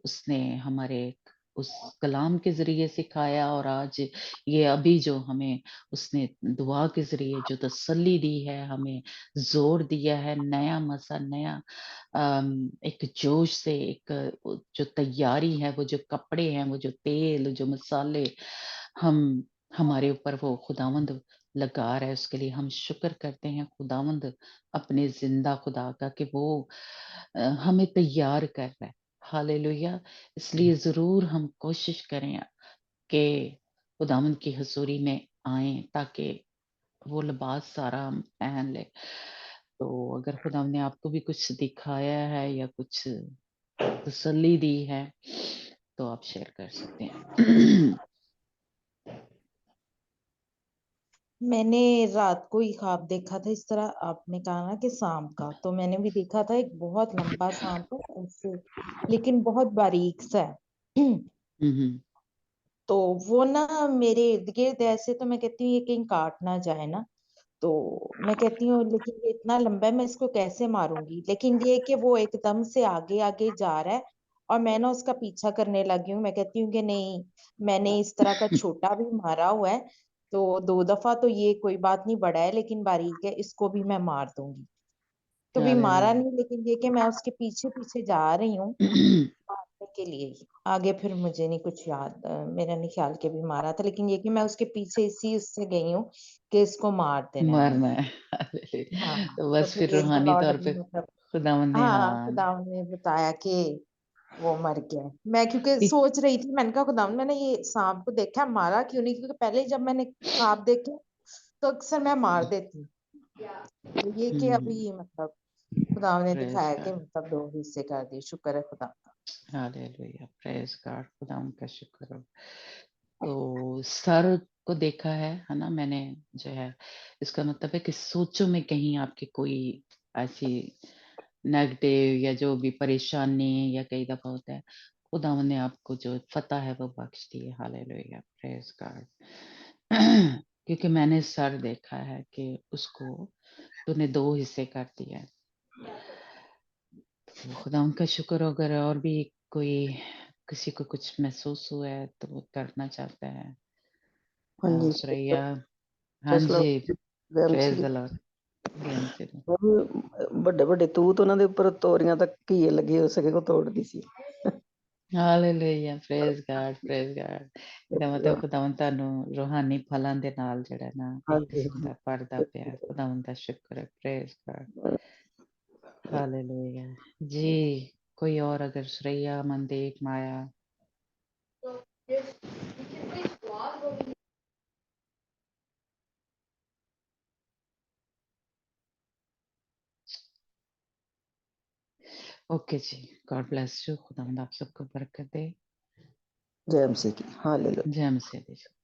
उसने हमारे उस कलाम के जरिए सिखाया, और आज ये अभी जो हमें उसने दुआ के जरिए जो तसल्ली दी है, हमें जोर दिया है, नया मसा, नया एक जोश से, एक जो तैयारी है, वो जो कपड़े हैं, वो जो तेल, जो मसाले हम हमारे ऊपर वो खुदावंद लगा रहा है, उसके लिए हम शुक्र करते हैं खुदावंद अपने जिंदा खुदा का कि वो हमें तैयार कर रहा है। हालेलुया। इसलिए जरूर हम कोशिश करें कि खुदावंद की हजूरी में आए, ताकि वो लिबास सारा हम पहन ले। तो अगर खुदावंद ने आपको भी कुछ दिखाया है या कुछ तसल्ली दी है तो आप शेयर कर सकते हैं। मैंने रात को ही ख्वाब देखा था इस तरह, आपने कहा ना कि सांप का, तो मैंने भी देखा था एक बहुत लंबा सांप है ऐसे, लेकिन बहुत बारीक सा है। हम्म, तो वो ना मेरे इर्द गिर्द ऐसे, तो मैं कहती हूँ ये कहीं काट ना जाए ना, तो मैं कहती हूँ लेकिन ये इतना लंबा है मैं इसको कैसे मारूंगी, लेकिन ये कि वो एकदम से आगे आगे जा रहा है और मैं ना उसका पीछा करने लगी हूँ। मैं कहती हूँ कि नहीं, मैंने इस तरह का छोटा भी मारा हुआ है, तो 2 दफा, तो ये कोई बात नहीं, बड़ा है लेकिन बारीक है, इसको भी मैं मार दूंगी। तो भी मारा हालेलुया। नहीं, लेकिन ये कि मैं उसके पीछे पीछे जा रही हूँ मारने के लिए ही। आगे फिर मुझे नहीं कुछ याद, मेरा नहीं ख्याल के भी मारा था, लेकिन ये कि मैं उसके पीछे इसी उससे गई हूँ कि इसको मार देना है मरना मैंने। है। हालेलुया। हाँ, तो तो बस फिर फिर एक द रूहानी लॉर्ड तौर पे मतलब, खुदावंद ने, हाँ, हाँ, खुदा ने बताया कि वो मर गया है। मैं क्योंकि सोच रही थी, मैंने कहा खुदा मैंने ये सांप को देखा, मारा क्यों नहीं, क्योंकि पहले जब मैंने ख्वाब देखे तो अक्सर मैं मार देती हूँ। तो ये कि अभी मतलब खुदा ने Praise दिखाया कि God. मतलब 2 हिस्से कर दिए, शुक्र है खुदा का। हालेलुया, प्रेज गॉड, खुदा उनका शुक्र हो। तो सर को देखा है ना मैंने, जो है इसका मतलब है कि सोचों में कहीं आपकी कोई ऐसी नेगेटिव या जो भी परेशानी या कई दफा होता है, खुदा ने आपको जो फतह है वो बख्श दी है। Hallelujah, praise God. क्योंकि मैंने सर देखा है कि उसको तूने 2 हिस्से कर दिया है। तो खुदा उनका शुक्र हो। अगर और भी कोई किसी को कुछ महसूस हुआ है तो वो करना चाहता है। हाँ जी, सुरैया, हाँ ਫੈਸਲਾ जी, ਵਹਿਮ praise C. The Lord. Game से ਵੱਡੇ ਵੱਡੇ ਤੂਤ ਉਹਨਾਂ ਦੇ ਉੱਪਰ ਤੋਰੀਆਂ ਤੱਕ ਘੀਏ ਲੱਗੇ ਹੋ ਸਕੇ ਕੋ ਤੋੜਦੀ ਸੀ। Hallelujah, praise God, praise God. ਇਹਦਾ ਮਤਲਬ ਖੁਦਾਵੰਦ ਤੁਹਾਨੂੰ ਰੂਹਾਨੀ ਫਲਾਂ ਦੇ ਨਾਲ ਜਿਹੜਾ ਨਾ ਇੱਕ ਹਾਂਜੀ ਕਿਸਮ ਦਾ ਭਰਦਾ ਪਿਆ। ਖੁਦਾਵੰਦ ਦਾ ਸ਼ੁਕਰ ਹੈ, प्रेज गॉड, हालेलुया जी। कोई और अगर सुरैया, मनदीप, माया? ओके जी, गॉड ब्लेस यू। खुदावंद आप सबको बरकत दे। ਜੈ ਮਸੀਹ ਕੀ ਹਾਲੇਲੂਇਆ। जय मसीह।